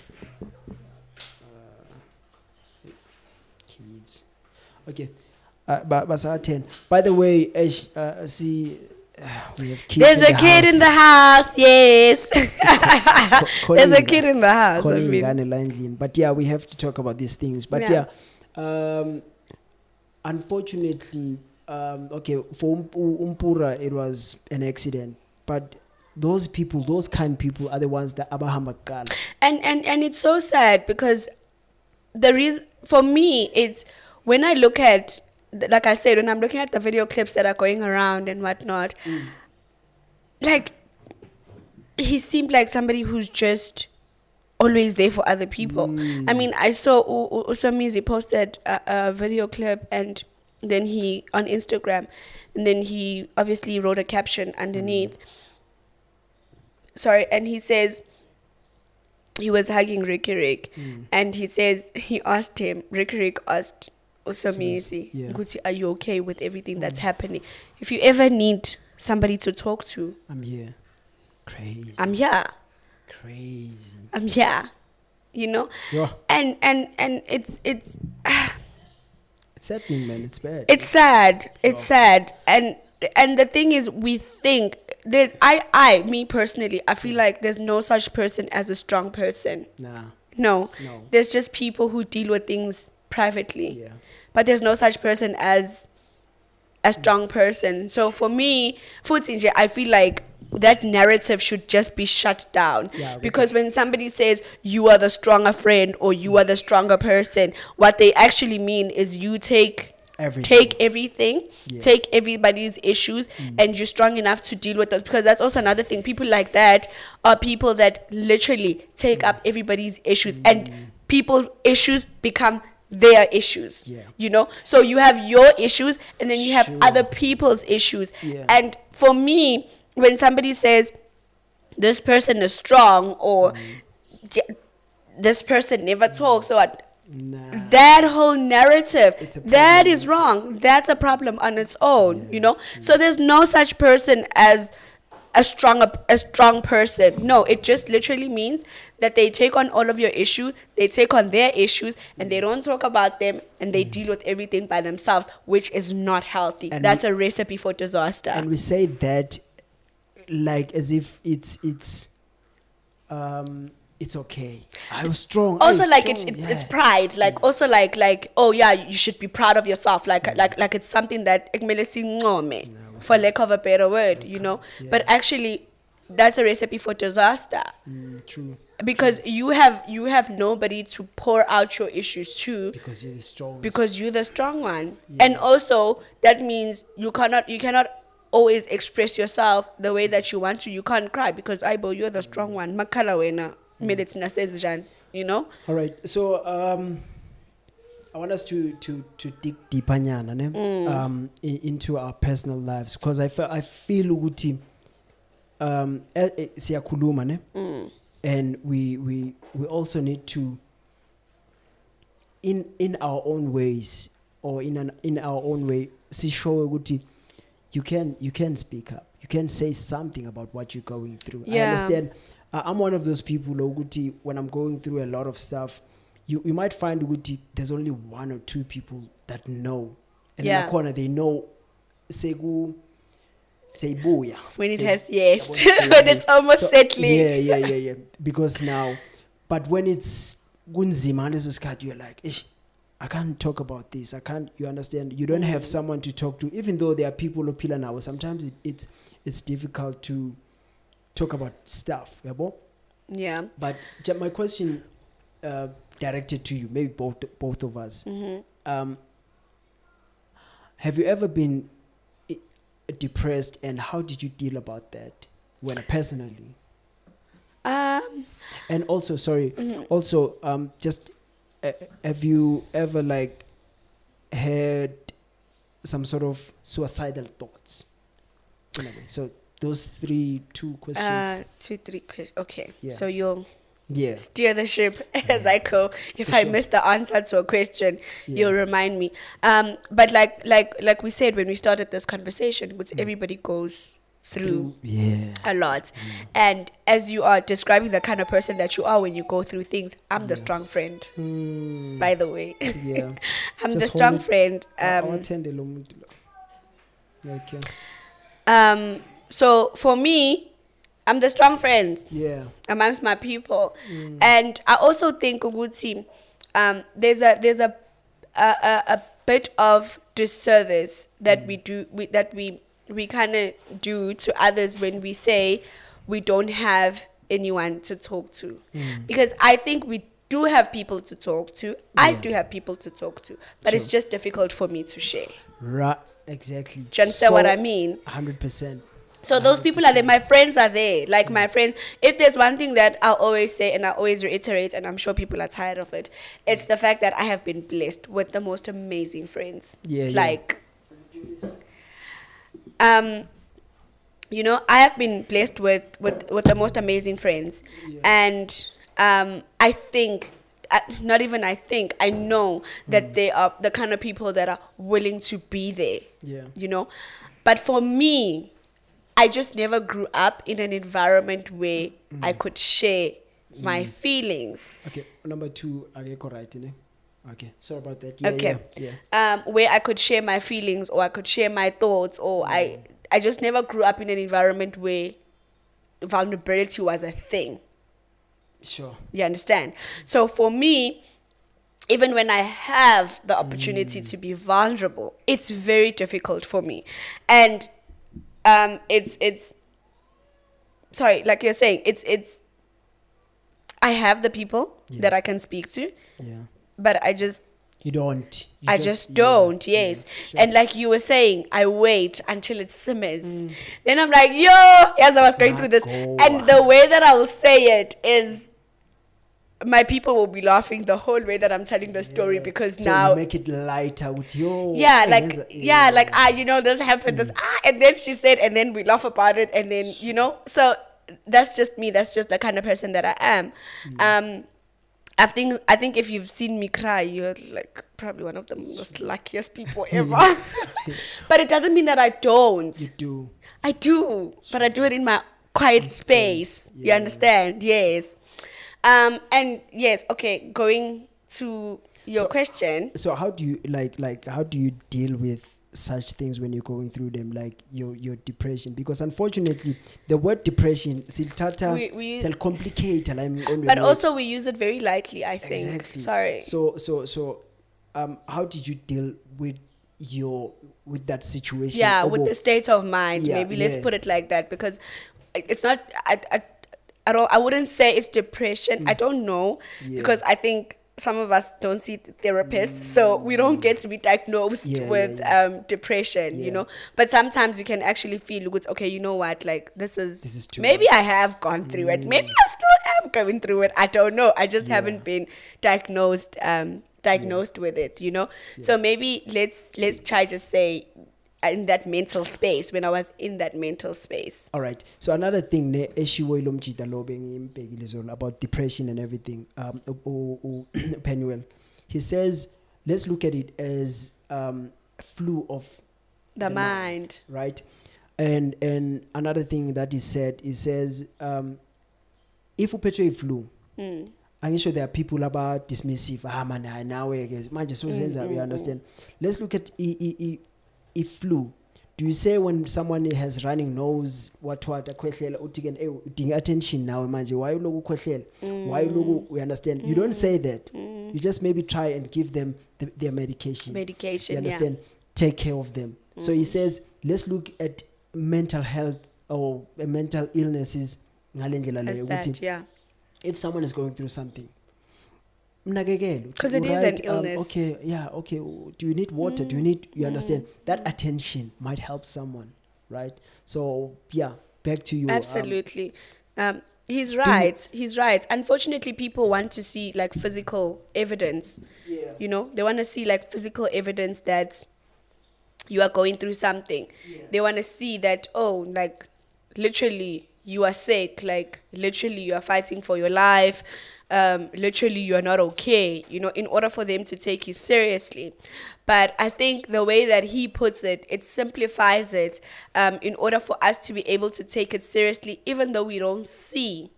Kids. Okay. But 10. By the way, see, we have kids. There's a kid in the house. Yes. There's a kid in the house. But yeah, we have to talk about these things. But yeah, unfortunately, okay, for Umpura, it was an accident. But those people, those kind people, are the ones that Abahamakal. And it's so sad because the reason for me, it's when I look at, like I said, when I'm looking at the video clips that are going around and whatnot, like he seemed like somebody who's just always there for other people. I mean, I saw Usamizi posted a video clip and then he on Instagram, and then he obviously wrote a caption underneath. Sorry, and he says he was hugging Riky Ricky, and he says he asked him. Riky Ricky asked Usamizi, "Are you okay with everything that's happening? If you ever need somebody to talk to, I'm here. Crazy. I'm here. Crazy. I'm here. You know." Yeah. And it's It's happening, man. It's bad. It's sad. It's sad. And the thing is, we think there's me personally, I feel like there's no such person as a strong person. No. There's just people who deal with things privately. Yeah. But there's no such person as a strong person. So for me, Futsinje, I feel like that narrative should just be shut down. Yeah, because when somebody says you are the stronger friend or you are the stronger person, what they actually mean is you take everything, take everybody's issues, and you're strong enough to deal with those. Because that's also another thing. People like that are people that literally take up everybody's issues, and people's issues become their issues. You know, so you have your issues and then you have other people's issues. And for me, when somebody says this person is strong or this person never talks or what, that whole narrative, that is wrong. That's a problem on its own, you know. So there's no such person as a strong person. No, it just literally means that they take on all of your issues, they take on their issues, and they don't talk about them, and they deal with everything by themselves, which is not healthy. And that's a recipe for disaster. And we say that like as if it's okay. I was strong. Also, like it's pride. Like also like oh yeah, you should be proud of yourself. Like it's something that for lack of a better word, you know. But actually, that's a recipe for disaster. True. Because you have nobody to pour out your issues to. Because you're the strong. Because you're the strong one, and also that means you cannot always express yourself the way that you want to. You can't cry because you're the strong one. You know. All right. So I want us to dig deeper into our personal lives, because I feel ukuthi siyakhuluma and we also need to in our own ways or in our own way show ukuthi you can speak up, you can say something about what you're going through. I understand. I'm one of those people ukuthi when I'm going through a lot of stuff, you might find ukuthi there's only one or two people that know, and in the corner they know when it has when it's almost settling. Yeah. Because now, but when it's gunzima and you're like, I can't talk about this. I can't. You understand? You don't have someone to talk to, even though there are people who pila now. Sometimes it's difficult to talk about stuff. Yeah. But my question directed to you, maybe both of us. Have you ever been depressed, and how did you deal about that personally? And also, sorry, also, just have you ever like had some sort of suicidal thoughts? Anyway, so those two questions. 3 questions. Okay, Yeah. so you'll Yeah. steer the ship as I go. If I miss the answer to a question, you'll remind me. But like we said when we started this conversation, which everybody goes through a lot. And as you are describing the kind of person that you are when you go through things, I'm the strong friend. By the way. Yeah. I'm the strong friend. Okay. So for me, I'm the strong friend. Yeah. Amongst my people. And I also think Uguti, there's a bit of disservice that we do that we kind of do to others when we say we don't have anyone to talk to. Because I think we do have people to talk to. I do have people to talk to. But it's just difficult for me to share. Right. Exactly. Do you understand what I mean? 100%. So those people are there. My friends are there. Like my friends. If there's one thing that I'll always say and I always reiterate, and I'm sure people are tired of it, it's the fact that I have been blessed with the most amazing friends. Yeah. Like, you know, I have been blessed with the most amazing friends, and I think. Not even I think, I know that they are the kind of people that are willing to be there. Yeah. You know? But for me, I just never grew up in an environment where I could share my feelings. Okay, number 2, right? Okay, sorry about that. Yeah. Where I could share my feelings or I could share my thoughts, or I just never grew up in an environment where vulnerability was a thing. Sure. You understand? So for me, even when I have the opportunity to be vulnerable, it's very difficult for me. And it's sorry, like you're saying, it's I have the people that I can speak to. Yeah. But I just don't. I just don't, yes. Yeah, sure. And like you were saying, I wait until it simmers. Then I'm like, yo, yes, I was going through this. And the way that I will say it is my people will be laughing the whole way that I'm telling the story, because so now you make it lighter with your you know, this happened, this and then she said, and then we laugh about it, and then you know, so that's just me. That's just the kind of person that I am. I think if you've seen me cry, you're like probably one of the most luckiest people ever. But it doesn't mean that I don't. You do. I do, but I do it in my quiet space. You understand? Yes. And yes, okay, going to your question. So how do you how do you deal with such things when you're going through them, like your depression? Because unfortunately the word depression we complicate, but also we use it very lightly, I think. Exactly. Sorry. So how did you deal with that situation? With the state of mind, maybe let's put it like that, because it's not I wouldn't say it's depression. I don't know, because I think some of us don't see therapists, so we don't get to be diagnosed with depression, you know. But sometimes you can actually feel good. Okay, you know what? Like this is too maybe much. I have gone through it. Maybe I still am going through it. I don't know. I just haven't been diagnosed with it, you know. So maybe let's try to say in that mental space, when I was in that mental space. All right. So another thing about depression and everything, Penuel, he says, let's look at it as flu of the mind. Right? And another thing that he said, he says, if you picture a flu, I'm sure there are people about dismissive. We understand. Let's look at if flu. Do you say when someone has running nose, what attention now, why we understand? You don't say that. You just maybe try and give them their medication. You understand? Take care of them. So he says, let's look at mental health or mental illnesses. If someone is going through something, because it is an illness. Okay. Do you need water? Do you need? You understand? That attention might help someone, right? So back to you. Absolutely. He's right. He's right. Unfortunately, people want to see like physical evidence. Yeah. You know, they want to see like physical evidence that you are going through something. Yeah. They want to see that, oh, like literally you are sick, like literally you are fighting for your life, literally you are not okay, you know, in order for them to take you seriously. But I think the way that he puts it, it simplifies it, in order for us to be able to take it seriously, even though we don't see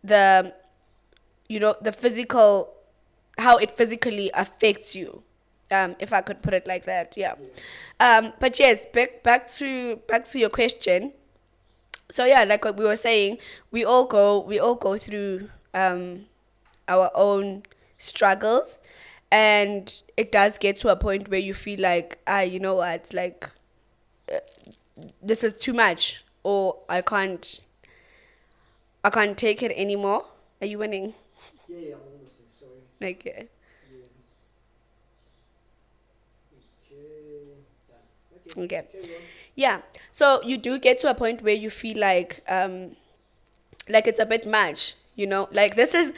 the, you know, the physical, how it physically affects you. If I could put it like that, yeah. But yes, back to your question. So yeah, like what we were saying, we all go through our own struggles, and it does get to a point where you feel like, you know what, like this is too much, or I can't take it anymore. Are you winning? Yeah, I'm listening. Sorry. Okay. Okay. Yeah. So you do get to a point where you feel like it's a bit much, you know, like this is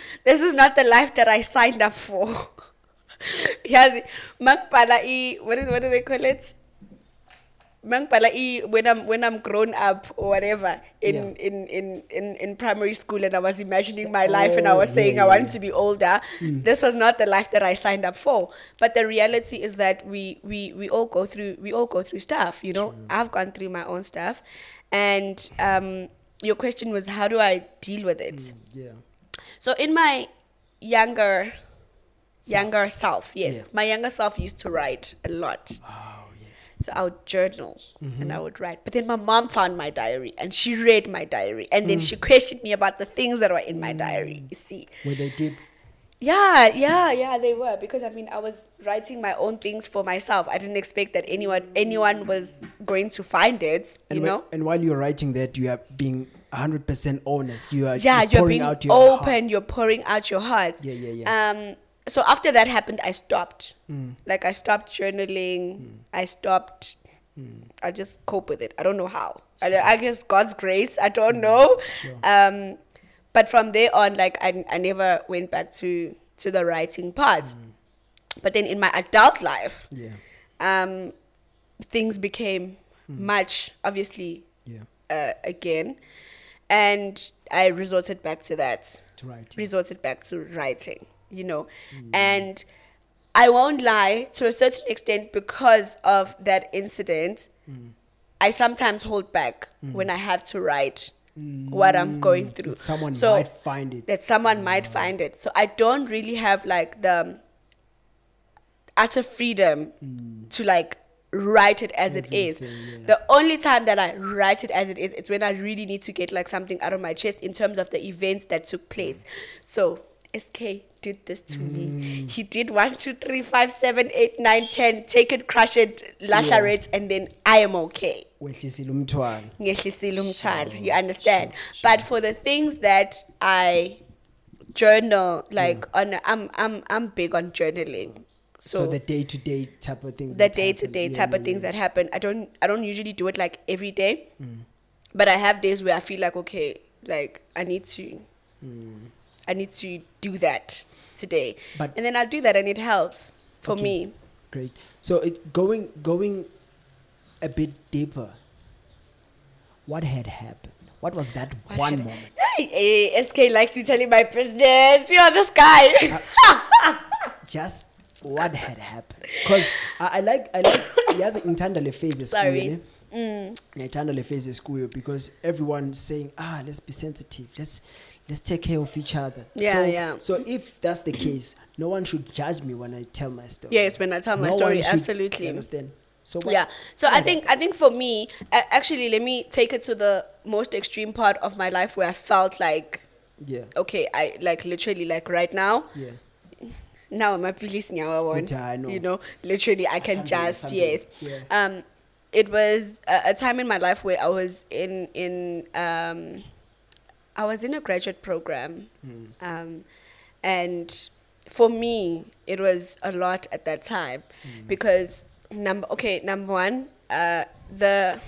not the life that I signed up for. Yes, what do they call it? When I'm grown up or whatever in primary school, and I was imagining my life, and I was saying I want to be older. This was not the life that I signed up for. But the reality is that we all go through stuff, you know. True. I've gone through my own stuff, and your question was, how do I deal with it? So in my younger self, yes, my younger self used to write a lot. So I would journal and I would write. But then my mom found my diary and she read my diary. And then she questioned me about the things that were in my diary, you see. Were they deep? Yeah, they were. Because, I mean, I was writing my own things for myself. I didn't expect that anyone was going to find it, you know. And while you're writing that, you are being 100% honest. You're being out your open. heart. You're pouring out your heart. Yeah. So after that happened, I stopped. Like, I stopped journaling. I stopped. I just cope with it. I don't know how. Sure. I guess God's grace. I don't know. Sure. But from there on, like, I never went back to the writing part. But then in my adult life, things became much, obviously, again. And I resorted back to that. Resorted back to writing. You know, and I won't lie, to a certain extent, because of that incident, I sometimes hold back when I have to write what I'm going through. That someone might find it. That someone might find it. So I don't really have like the utter freedom to like write it as it is. The only time that I write it as it is, it's when I really need to get like something out of my chest in terms of the events that took place. So SK did this to me. He did 1, 2, 3, 5, 7, 8, 9, 10. Take it, crush it, lacerate, and then I am okay. You understand? Sure. But for the things that I journal, like I'm big on journaling. So the day-to-day type of things. The day-to-day type of things that happen. I don't usually do it like every day, but I have days where I feel like, okay, like I need to do that today. And then I'll do that, and it helps for me. Great. So going a bit deeper, what had happened? What was that one moment? Hey, SK likes me telling my business. You're this guy. Just what had happened? Because I like he has intended phases. Sorry. Intended phases school, because everyone's saying, let's be sensitive. Let's take care of each other. So if that's the case, no one should judge me when I tell my story. Yes, when I tell my story, absolutely. You understand? So So I think for me, actually, let me take it to the most extreme part of my life where I felt like, okay, I like literally like right now. Now I'm a police now. You know, literally I can just it was a time in my life where I was in a graduate program, and for me it was a lot at that time because number one, the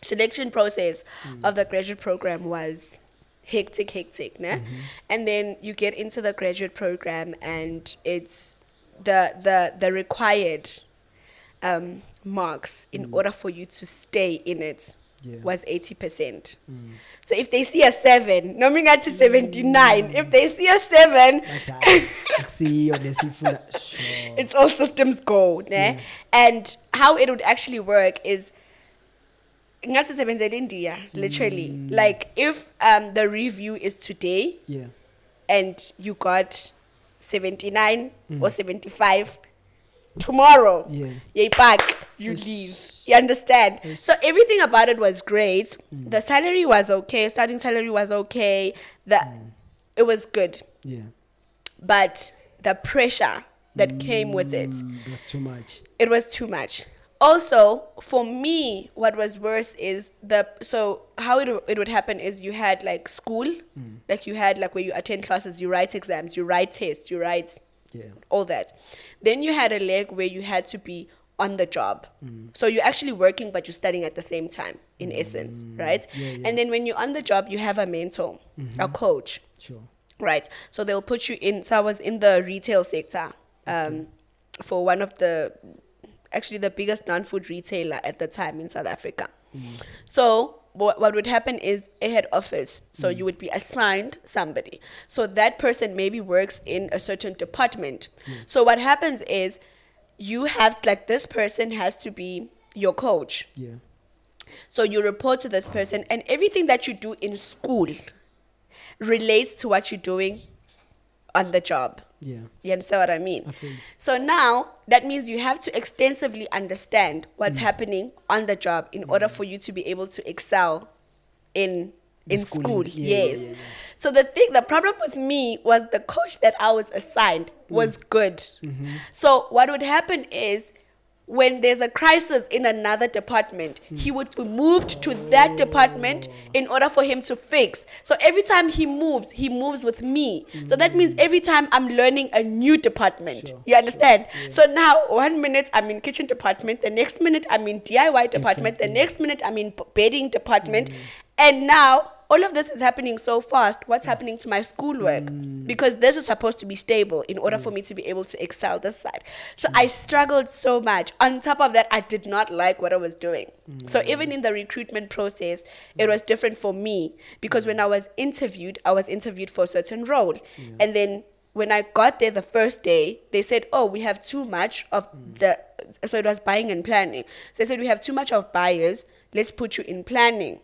selection process of the graduate program was hectic, né? And then you get into the graduate program, and it's the required marks in order for you to stay in it was 80%. So if they see a 7, noming at 79, if they see a 7, it's all systems go, né? And how it would actually work is literally, like if the review is today and you got 79 or 75, tomorrow you're back, you leave. You understand? So everything about it was great. The salary was okay. Starting salary was okay. It was good. But the pressure that came with it was too much. It was too much. Also, for me, what was worse is how it would happen is you had like school, like you had like where you attend classes, you write exams, you write tests, you write all that. Then you had a leg where you had to be on the job. So you're actually working, but you're studying at the same time, in essence, right? And then when you're on the job, you have a mentor, a coach. Sure. Right. So they'll put you in. So I was in the retail sector for one of the biggest non-food retailer at the time in South Africa. So what would happen is a head office. So you would be assigned somebody. So that person maybe works in a certain department. So what happens is you have, like, this person has to be your coach. So you report to this person, and everything that you do in school relates to what you're doing on the job. You understand what I mean? So now that means you have to extensively understand what's happening on the job in order for you to be able to excel in school. So the problem with me was the coach that I was assigned was good. So what would happen is when there's a crisis in another department, he would be moved to that department in order for him to fix. So every time he moves with me. So that means every time I'm learning a new department. You understand? So now 1 minute I'm in kitchen department, the next minute I'm in DIY department, the next minute I'm in bedding department. And now all of this is happening so fast. What's happening to my schoolwork? Because this is supposed to be stable in order for me to be able to excel this side. So I struggled so much. On top of that, I did not like what I was doing. So even in the recruitment process, it was different for me. Because when I was interviewed for a certain role. And then when I got there the first day, they said, oh, we have too much of so it was buying and planning. So they said, we have too much of buyers. Let's put you in planning.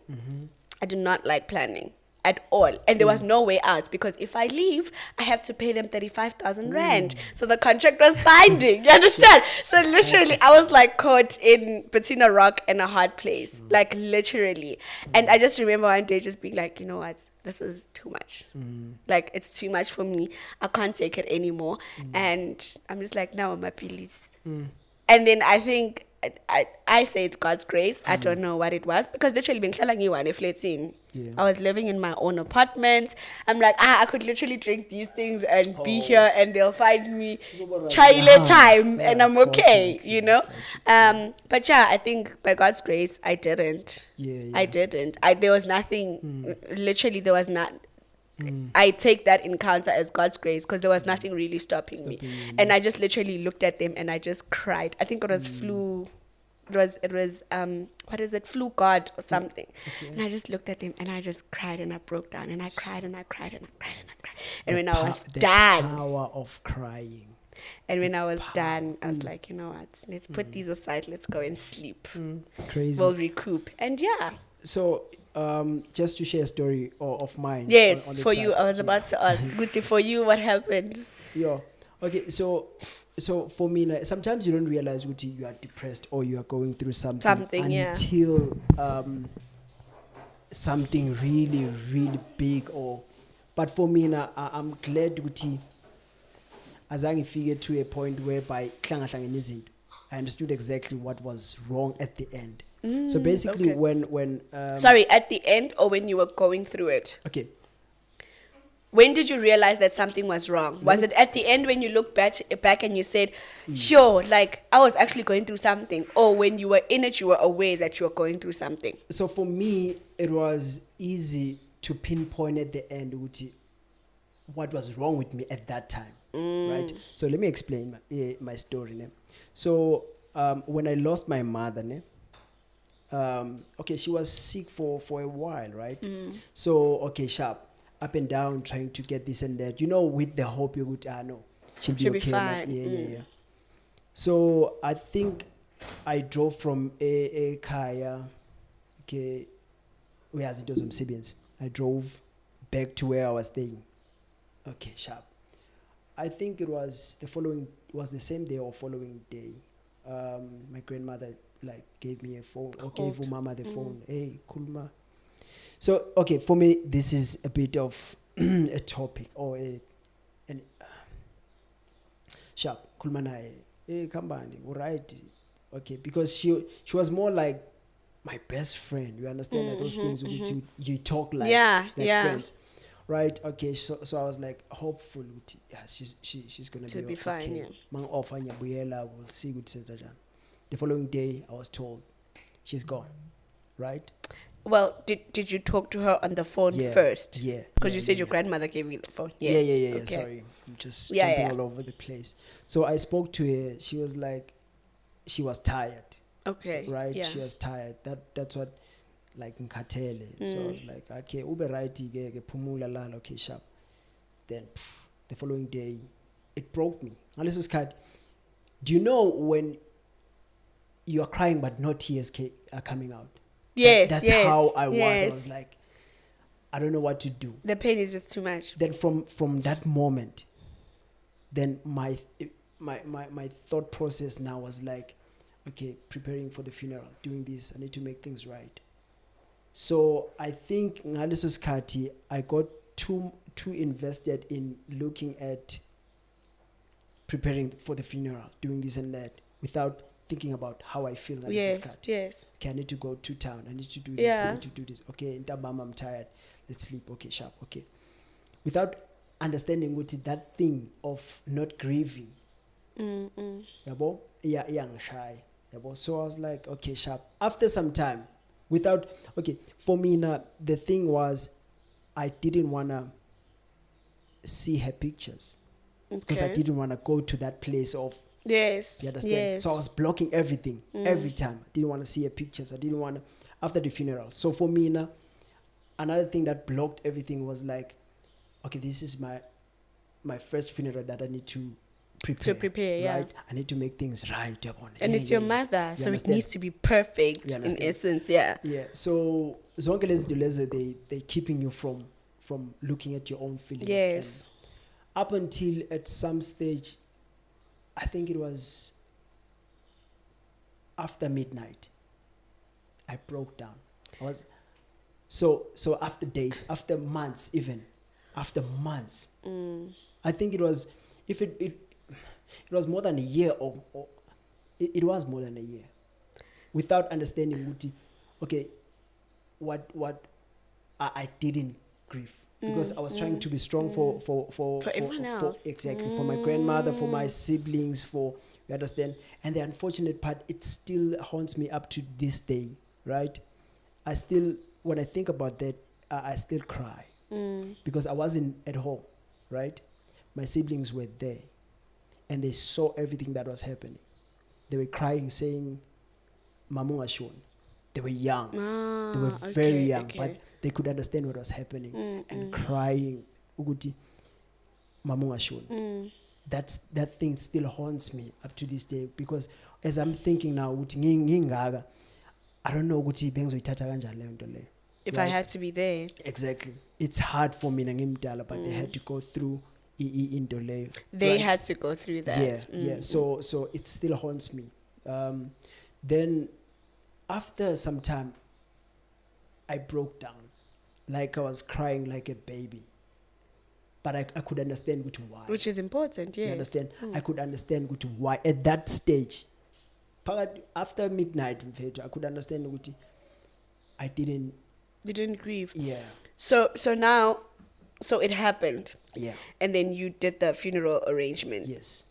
I do not like planning at all. And there was no way out, because if I leave, I have to pay them 35,000 rand. So the contract was binding. You understand? So literally, I was like caught in between a rock and a hard place. Like literally. And I just remember one day just being like, you know what? This is too much. Like, it's too much for me. I can't take it anymore. And I'm just like, now I'm a police. And then I think, I say it's God's grace. I don't know what it was, because literally I was living in my own apartment. I'm like, I could literally drink these things and be here, and they'll find me chile time, and I'm okay, you know. But yeah, I think by God's grace, I didn't. I didn't. There was nothing. Literally, there was not. I take that encounter as God's grace, because there was nothing really stopping me. And I just literally looked at them and I just cried. I think it was flu. It was what is it? Flu God or something. And I just looked at them and I just cried, and I broke down, and I cried and I cried and I cried and I cried. And when I was done, the power of crying. And when I was done, I was like, you know what? Let's put these aside. Let's go and sleep. Crazy. We'll recoup. And yeah. So just to share a story of mine. Yes, on for you, I was about to ask. Guti, for you, what happened? Yeah. Okay, so for me, like, sometimes you don't realize, Guti, you are depressed or you are going through something until something really, really big. But for me, now, I'm glad, Guti, as I figured to a point whereby I understood exactly what was wrong at the end. So basically, when sorry, at the end or when you were going through it? Okay. When did you realize that something was wrong? Was it at the end when you look back and you said, sure, like, I was actually going through something? Or when you were in it, you were aware that you were going through something? So for me, it was easy to pinpoint at the end what was wrong with me at that time, right? So let me explain my story. Ne? So when I lost my mother, ne? Okay, she was sick for a while, right? So okay, sharp, up and down, trying to get this and that, with the hope you would, no, she'll be okay. Fine. Yeah. So I think I drove from a Kaya, okay, where it was Sibians. I drove back to where I was staying. Okay, sharp. I think it was the same day or following day. My grandmother gave me a phone, or gave Mama the phone. Hey, Kulma. So okay, for me this is a bit of a topic or sharp. Kulma na hey, kambani, alright. Okay, because she was more like my best friend. You understand that those things which you talk like friends. Right, okay, so I was like hopeful she's gonna be fine. Okay. We'll see good. The following day I was told she's gone, right? Well, did you talk to her on the phone first? Yeah. Because you said your grandmother gave you the phone. Yes. Yeah. Okay. Sorry, I'm just jumping all over the place. So I spoke to her. She was like, she was tired. Okay. Right. Yeah. She was tired. That's what. Like nkatele. So I was like, okay, ube right ke phumula lala, okay, sharp. Then the following day it broke me. Alice's cat. Do you know when you are crying but no tears are coming out? Yes. That's how I was. I was like, I don't know what to do. The pain is just too much. Then from that moment, then my thought process now was like, okay, preparing for the funeral, doing this, I need to make things right. So I think ngaleso skhathi I got too invested in looking at preparing for the funeral, doing this and that, without thinking about how I feel. Yes. Okay, I need to go to town. I need to do this. I need to do this. Okay, I'm tired. Let's sleep. Okay, sharp. Okay, without understanding what that thing of not grieving. Yabo, young shy. Yabo. So I was like, okay, sharp. After some time. For me now, the thing was, I didn't want to see her pictures because I didn't want to go to that place of. Yes. You understand? Yes. So I was blocking everything every time. I didn't want to see her pictures. I didn't want to after the funeral. So for me now, another thing that blocked everything was like, okay, this is my first funeral that I need to prepare, right? I need to make things right. And it's your mother, so it needs to be perfect in essence. Yeah. So zonke lezi lezo they keeping you from looking at your own feelings. Yes. And up until at some stage, I think it was after midnight, I broke down. I was so after days, after months, I think it was it was more than a year or it was more than a year without understanding okay, what I didn't grieve because I was trying to be strong for everyone else. Exactly, for my grandmother, for my siblings, you understand. And the unfortunate part, it still haunts me up to this day, right? When I think about that, I still cry because I wasn't at home, right? My siblings were there and they saw everything that was happening. They were crying, saying, Mamunga Shon. They were young. They were very young, but they could understand what was happening and crying. Uguti, Mamunga Shon. That thing still haunts me up to this day because as I'm thinking now, I don't know if I had to be there. Exactly. It's hard for me, but they had to go through They had to go through that. Yeah. So it still haunts me. Then after some time, I broke down. Like I was crying like a baby. But I could understand why. Which is important, yes. You understand? I could understand why. At that stage, after midnight, I could understand I didn't... You didn't grieve. Yeah. So now... So it happened. Yeah. And then you did the funeral arrangements. Yes.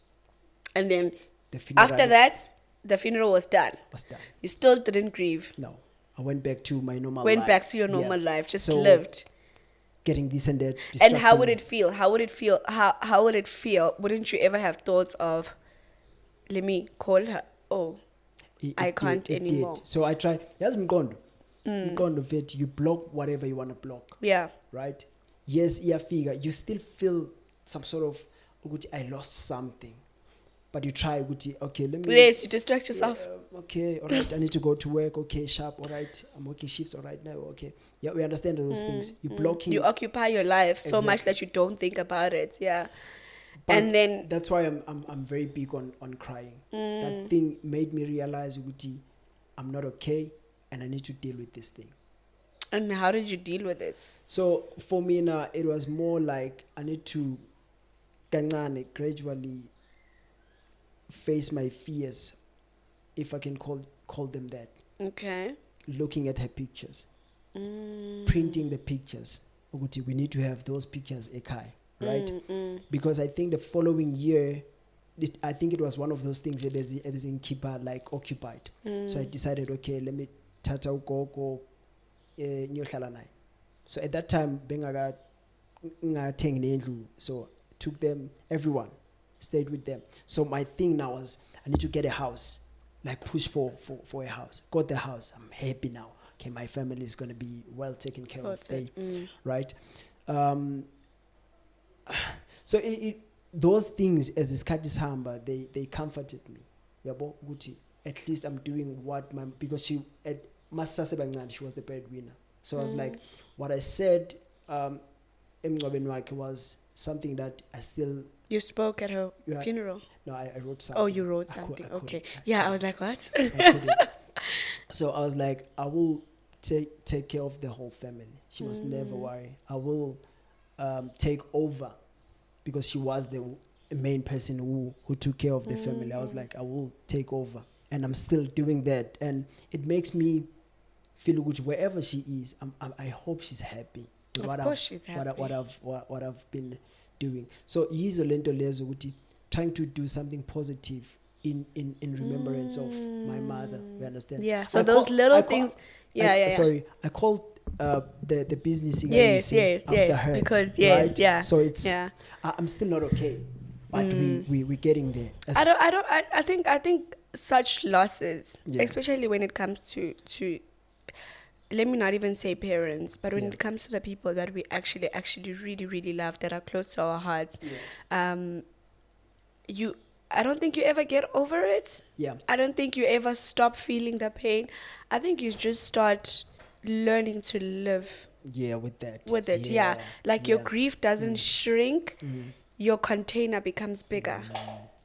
And then after that, the funeral was done. You still didn't grieve. No. I went back to my normal life. Went back to your normal life, just lived. getting this and that. And how would it feel? How would it feel? How would it feel? Wouldn't you ever have thoughts of, let me call her? Oh, I can't anymore. So I try. Yes, mkondo. You block whatever you want to block. Yeah. Right? Yes, figure. You still feel some sort of, I lost something. But you try, okay, let me... Yes, you distract yourself. Okay, all right, I need to go to work. Okay, sharp, all right. I'm working shifts, all right now, okay. Yeah, we understand those things. You're blocking... You occupy your life so much that you don't think about it, yeah. But and then... That's why I'm very big on crying. That thing made me realize, I'm not okay, and I need to deal with this thing. And how did you deal with it? So, for me now, it was more like I need to gradually face my fears, if I can call them that. Okay. Looking at her pictures, printing the pictures. We need to have those pictures ekai, right? Because I think the following year, I think it was one of those things that is in keeper like occupied. So I decided, okay, let me tata ukoko nyohlala naye. So at that time, so took them, everyone stayed with them. So my thing now was I need to get a house, like push for a house. Got the house. I'm happy now. Okay, my family is going to be well taken care of. Right? So those things, as iskhathi sihamba, they comforted me. At least I'm doing what because she was the breadwinner. So I was like, what I said was something that I still... You spoke at her funeral? No, I wrote something. Oh, you wrote something. Okay. I was like, what? I couldn't. So I was like, I will take care of the whole family. She must never worry. I will take over, because she was the main person who took care of the family. I was like, I will take over. And I'm still doing that. And it makes me feel good wherever she is. I hope she's happy. Of course she's happy. What I've been doing. So trying to do something positive in remembrance of my mother. You understand? Yeah. So those little things. Sorry, I called the business. Yes, after her, because right? yeah. So it's I'm still not okay, but we're getting there. I think such losses, especially when it comes to let me not even say parents, but when it comes to the people that we actually really, really love, that are close to our hearts, I don't think you ever get over it. Yeah. I don't think you ever stop feeling the pain. I think you just start learning to live. Yeah, with that. With it, Like your grief doesn't shrink, your container becomes bigger.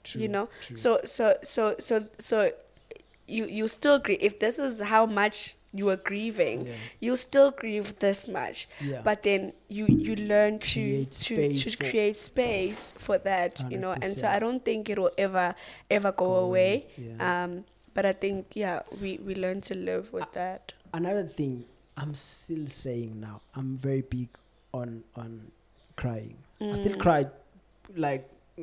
True, you know? True. So you still grieve. If this is how much you are grieving, you still grieve this much, but then you learn to create space for that, 100%. You know. And so I don't think it will ever go away. But I think we learn to live with that. Another thing I'm still saying now, I'm very big on crying. I still cry like I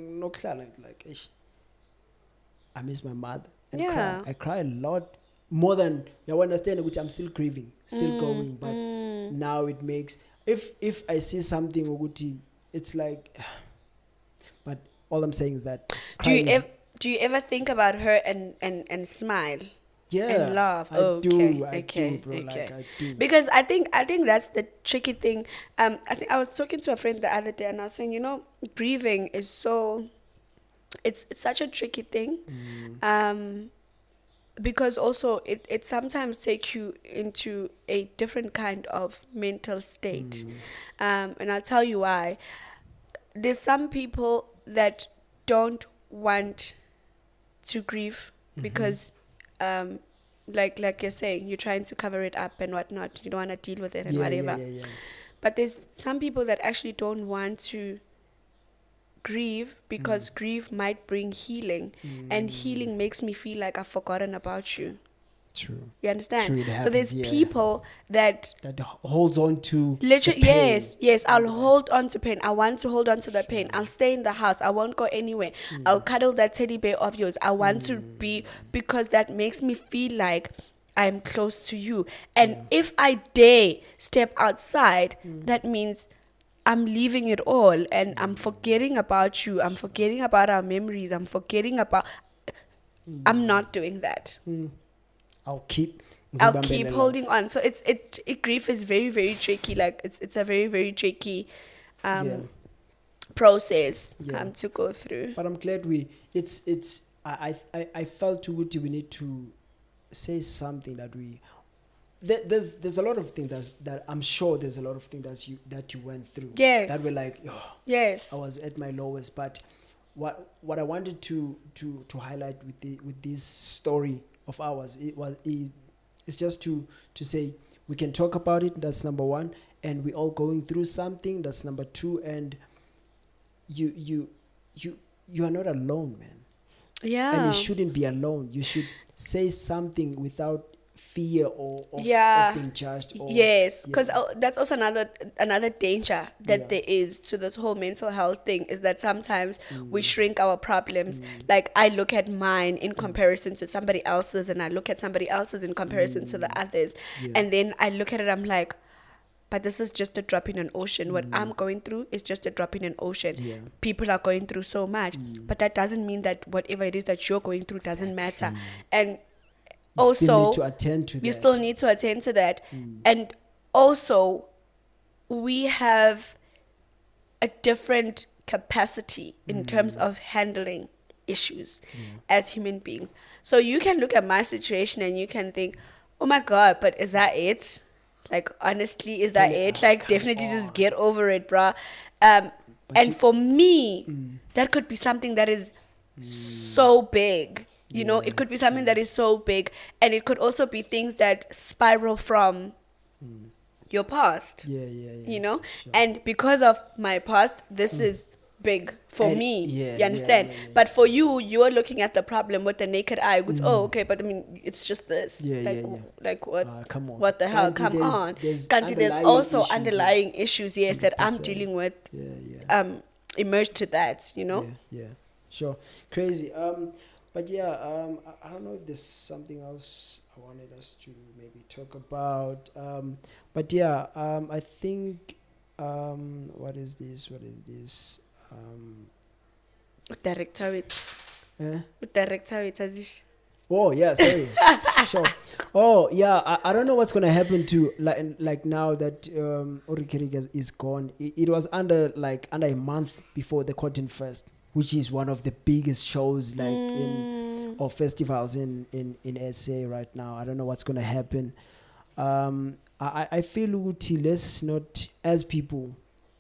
miss my mother and cry. I cry a lot. More than you understand, which I'm still grieving, still going, but now it makes if I see something, it's like. But all I'm saying is that. Do you ever think about her and smile? Yeah, and laugh. I do, bro. Okay. Like I do. Because I think that's the tricky thing. I think I was talking to a friend the other day, and I was saying, grieving is so. It's such a tricky thing. Because also it sometimes takes you into a different kind of mental state. And I'll tell you why. There's some people that don't want to grieve because like you're saying, you're trying to cover it up and whatnot. You don't want to deal with it and whatever. Yeah. But there's some people that actually don't want to grieve because grief might bring healing, and healing makes me feel like I've forgotten about you. True. You understand? True, it happens, so there's people that holds on to literally yes, I'll hold on to pain. I want to hold on to the pain. I'll stay in the house. I won't go anywhere. I'll cuddle that teddy bear of yours. I want to be, because that makes me feel like I'm close to you. And if I dare step outside, that means I'm leaving it all and I'm forgetting about you. I'm forgetting about our memories. I'm forgetting about. I'm not doing that. I'll keep holding on. So grief is very, very tricky. Like it's a very, very tricky process to go through. But I'm glad I felt we need to say something that there's a lot of things that I'm sure there's a lot of things that you went through. Yes. That were like, yes. I was at my lowest. But what I wanted to highlight with this story of ours, it's just to say we can talk about it. That's number one, and we're all going through something. That's number two, and you are not alone, man. Yeah. And you shouldn't be alone. You should say something without fear of being judged. Yes, because that's also another danger that there is to this whole mental health thing, is that sometimes we shrink our problems. Like I look at mine in comparison to somebody else's, and I look at somebody else's in comparison to the others, and then I look at it, I'm like, but this is just a drop in an ocean. What I'm going through is just a drop in an ocean. People are going through so much, but that doesn't mean that whatever it is that you're going through doesn't matter. And you still need to attend to that. You still need to attend to that. And also, we have a different capacity in terms of handling issues as human beings. So you can look at my situation and you can think, oh my God, but is that it? Like, honestly, is that it? Like, definitely just get over it, bruh. And for me, that could be something that is so big. You know, it could be something that is so big. And it could also be things that spiral from your past. You know? Sure. And because of my past, this is big for me. You understand? But for you, you're looking at the problem with the naked eye. Goes, oh, okay, but I mean, it's just this. Like what? Come on. What the hell? Come on. There's also underlying issues, yes, 100%. That I'm dealing with. Emerged to that, you know? Sure. Crazy. But I don't know if there's something else I wanted us to maybe talk about. But I think, what is this? Oh yeah, sorry. Sure. Oh yeah, I don't know what's gonna happen to like now that Riky Ricky is gone. It was under a month before the Cotton Fest, which is one of the biggest shows or festivals in SA right now. I don't know what's gonna happen. I feel let's not, as people,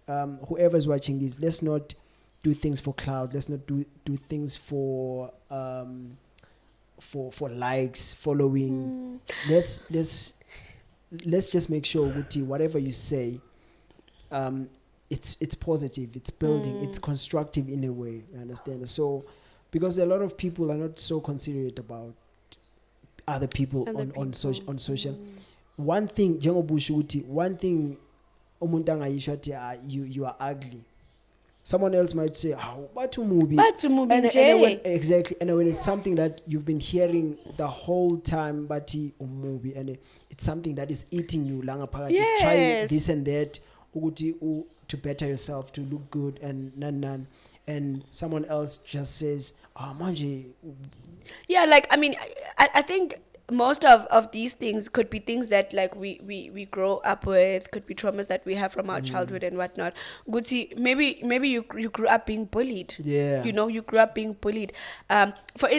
whoever's watching this, let's not do things for cloud. Let's not do things for likes, following. Let's just make sure whatever you say, it's positive, it's building, it's constructive in a way. You understand? So because a lot of people are not so considerate about other people on social. One thing, umuntu angayisho athi you are ugly. Someone else might say, but movie. Exactly. And when it's something that you've been hearing the whole time, but movie, and it's something that is eating you, yes. Try this and that, to better yourself, to look good, and and someone else just says, manje. Yeah, like, I mean, I think most of these things could be things that like we grow up with, could be traumas that we have from our childhood and whatnot. Gucci, maybe you grew up being bullied. Yeah. You know, you grew up being bullied. For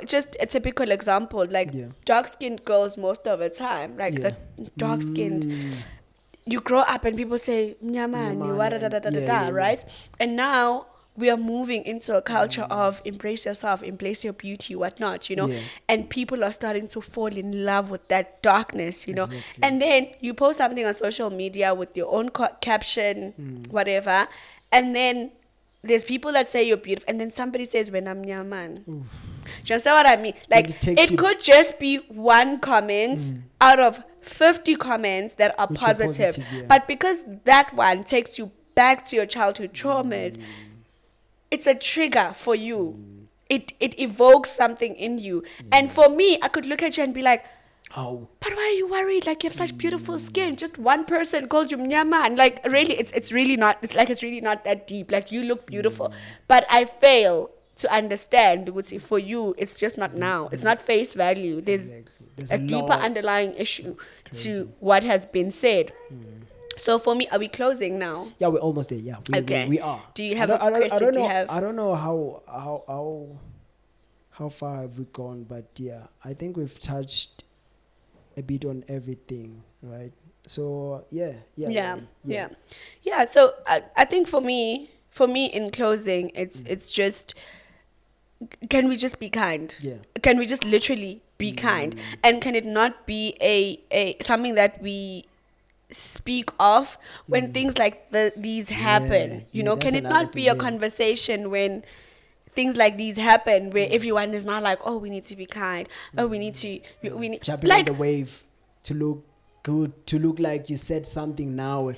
just a typical example, like dark-skinned girls most of the time, like the dark-skinned, you grow up and people say, "Nyamani, right?" And now we are moving into a culture of embrace yourself, embrace your beauty, whatnot, you know, and people are starting to fall in love with that darkness, you know. Exactly. And then you post something on social media with your own caption, whatever, and then there's people that say you're beautiful, and then somebody says, "When I'm your man." Do you understand what I mean? Like, it could just be one comment out of 50 comments that are positive, but because that one takes you back to your childhood traumas, it's a trigger for you. It evokes something in you. And for me, I could look at you and be like, Oh. But why are you worried? Like, you have such beautiful skin. Just one person called you mnyama, and like, really, it's really not. It's like it's really not that deep. Like, you look beautiful, but I fail to understand. Would say for you, it's just not now. It's not face value. There's a deeper underlying issue to what has been said. So for me, are we closing now? Yeah, we're almost there. Yeah, we are. Do you have a question? I don't know how far have we gone, but yeah, I think we've touched a bit on everything, right? So yeah. So I think for me in closing, it's just, can we just be kind? Yeah. Can we just literally be kind? And can it not be a something that we speak of when things like these happen? You know, can it not be a conversation when things like these happen, where everyone is not like, oh, we need to be kind, oh, we need jumping like on the wave to look good, to look like you said something now.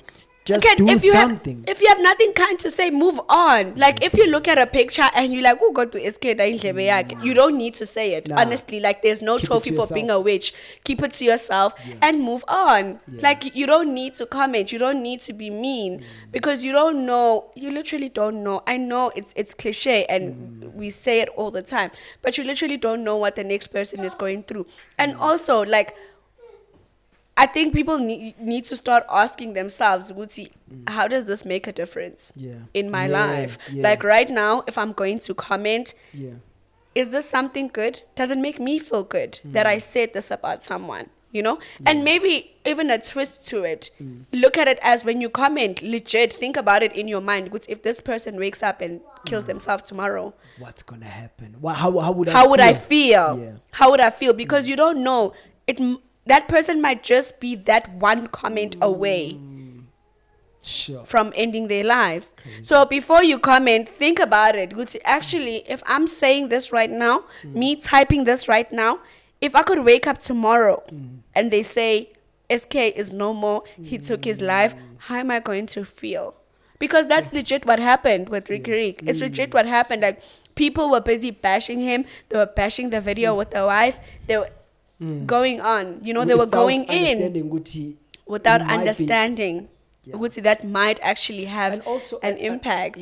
Just do something. If you have nothing kind to say, move on. Like, if you look at a picture and you're like, oh, go to SK, you don't need to say it. Honestly, like, there's no trophy for being a witch. Keep it to yourself and move on. Like, you don't need to comment. You don't need to be mean because you don't know. You literally don't know. I know it's cliche and we say it all the time, but you literally don't know what the next person is going through. And also, like, I think people need to start asking themselves, Wuti, how does this make a difference in my life? Like, right now, if I'm going to comment, is this something good? Does it make me feel good that I said this about someone? You know? And maybe even a twist to it. Look at it as, when you comment, legit, think about it in your mind. If this person wakes up and kills themselves tomorrow, what's going to happen? How would I feel? Yeah. How would I feel? Because you don't know. That person might just be that one comment away from ending their lives. Crazy. So before you comment, think about it. Actually, if I'm saying this right now, me typing this right now, if I could wake up tomorrow and they say, SK is no more, he took his life, how am I going to feel? Because that's legit what happened with Riky Ricky. It's legit what happened. Like, people were busy bashing him. They were bashing the video with the wife. They were going on, you know, they were going in without understanding that might actually have an impact.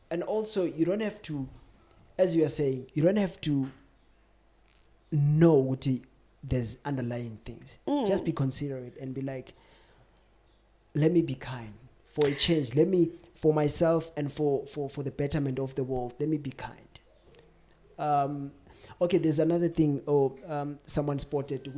And also, you don't have to, as you are saying, you don't have to know there's underlying things. Just be considerate and be like, let me be kind for a change. Let me, for myself and for the betterment of the world, let me be kind. Okay, there's another thing. Someone spotted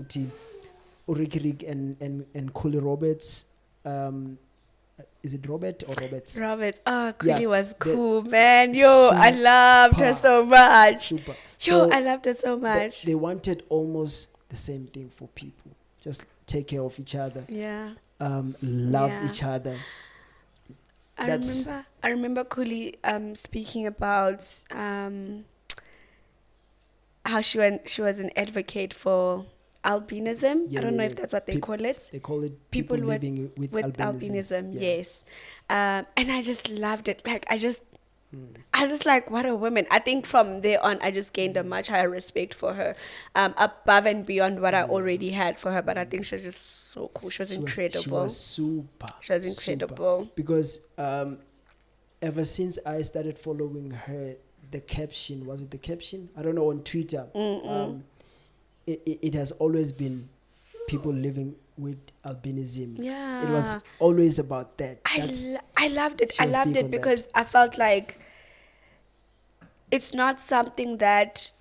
Riky Ricky and Cooley Roberts. Is it Robert or Roberts? Robert. Oh, Cooley was cool, man. Yo, I loved her so much. Super. I loved her so much. They wanted almost the same thing for people. Just take care of each other. Yeah. Love each other. I remember Cooley speaking about how she was an advocate for albinism. I don't know if that's what they call it. They call it people living with albinism. Yes. And I just loved it. Like, I was just like, what a woman. I think from there on, I just gained a much higher respect for her, above and beyond what I already had for her. But I think she was just so cool. She was incredible. She was super. She was incredible. Super. Because ever since I started following her, the caption, was it the caption? I don't know, on Twitter. It has always been people living with albinism. Yeah. It was always about that. I loved it. I loved it because I felt like it's not something that,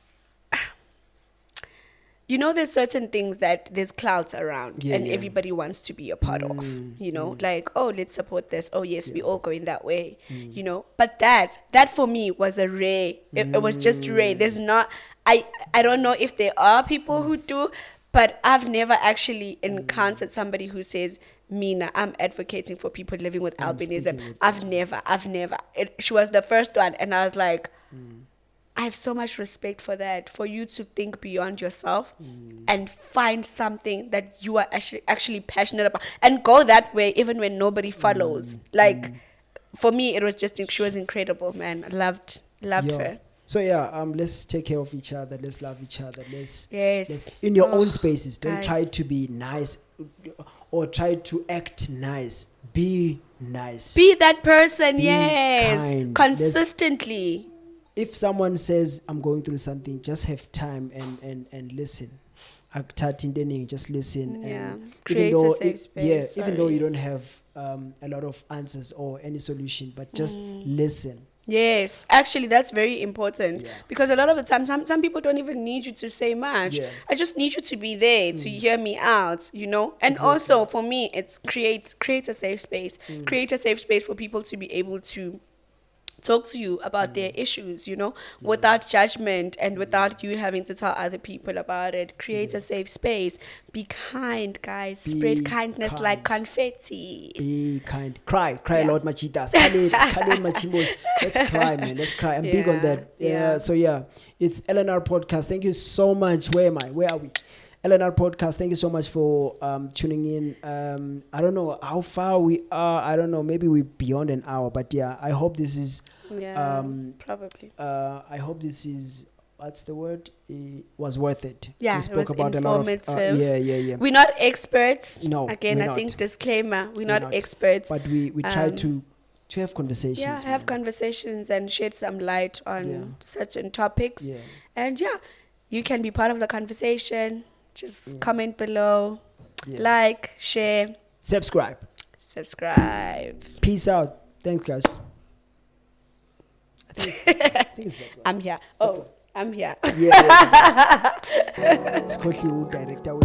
you know, there's certain things that there's clouds around and everybody wants to be a part of, you know, like, oh, let's support this. Oh, yes, we all going that way, you know. But that for me was a rare, it was just rare. There's not, I don't know if there are people who do, but I've never actually encountered somebody who says, Mina, I'm advocating for people living with albinism. I've never. She was the first one, and I was like, I have so much respect for that, for you to think beyond yourself and find something that you are actually passionate about and go that way even when nobody follows. Like, for me, it was just, she was incredible, man. I loved her. So yeah, let's take care of each other. Let's love each other. Let's in your own spaces. Don't try to be nice or try to act nice. Be nice. Be that person. Be kind. Consistently. If someone says I'm going through something, just have time and listen. Just listen. And create a safe space. Even though you don't have a lot of answers or any solution, but just listen. Yes, actually, that's very important because a lot of the time, some people don't even need you to say much. I just need you to be there to hear me out, you know. And also, for me, it's create a safe space. Create a safe space for people to be able to talk to you about their issues, you know, without judgment and without you having to tell other people about it. Create a safe space. Be kind, guys. Spread kindness like confetti. Be kind. Cry a lot, machitas. Let's cry, man. Let's cry. I'm big on that. So it's L&R Podcast. Thank you so much. Where am I? Where are we? L&R Podcast, thank you so much for tuning in. I don't know how far we are. I don't know. Maybe we're beyond an hour. But yeah, I hope this is... probably. I hope this is... What's the word? It was worth it. Yeah, we spoke it was about informative. A lot of... yeah. We're not experts. No, again, I think disclaimer. We're not experts. But we try to have conversations. Yeah, have conversations and shed some light on certain topics. Yeah. And you can be part of the conversation. Just comment below, like, share, subscribe. Peace out. Thanks, guys. I think it's that one. I'm here. Oh, I'm here. Yeah. It's called director.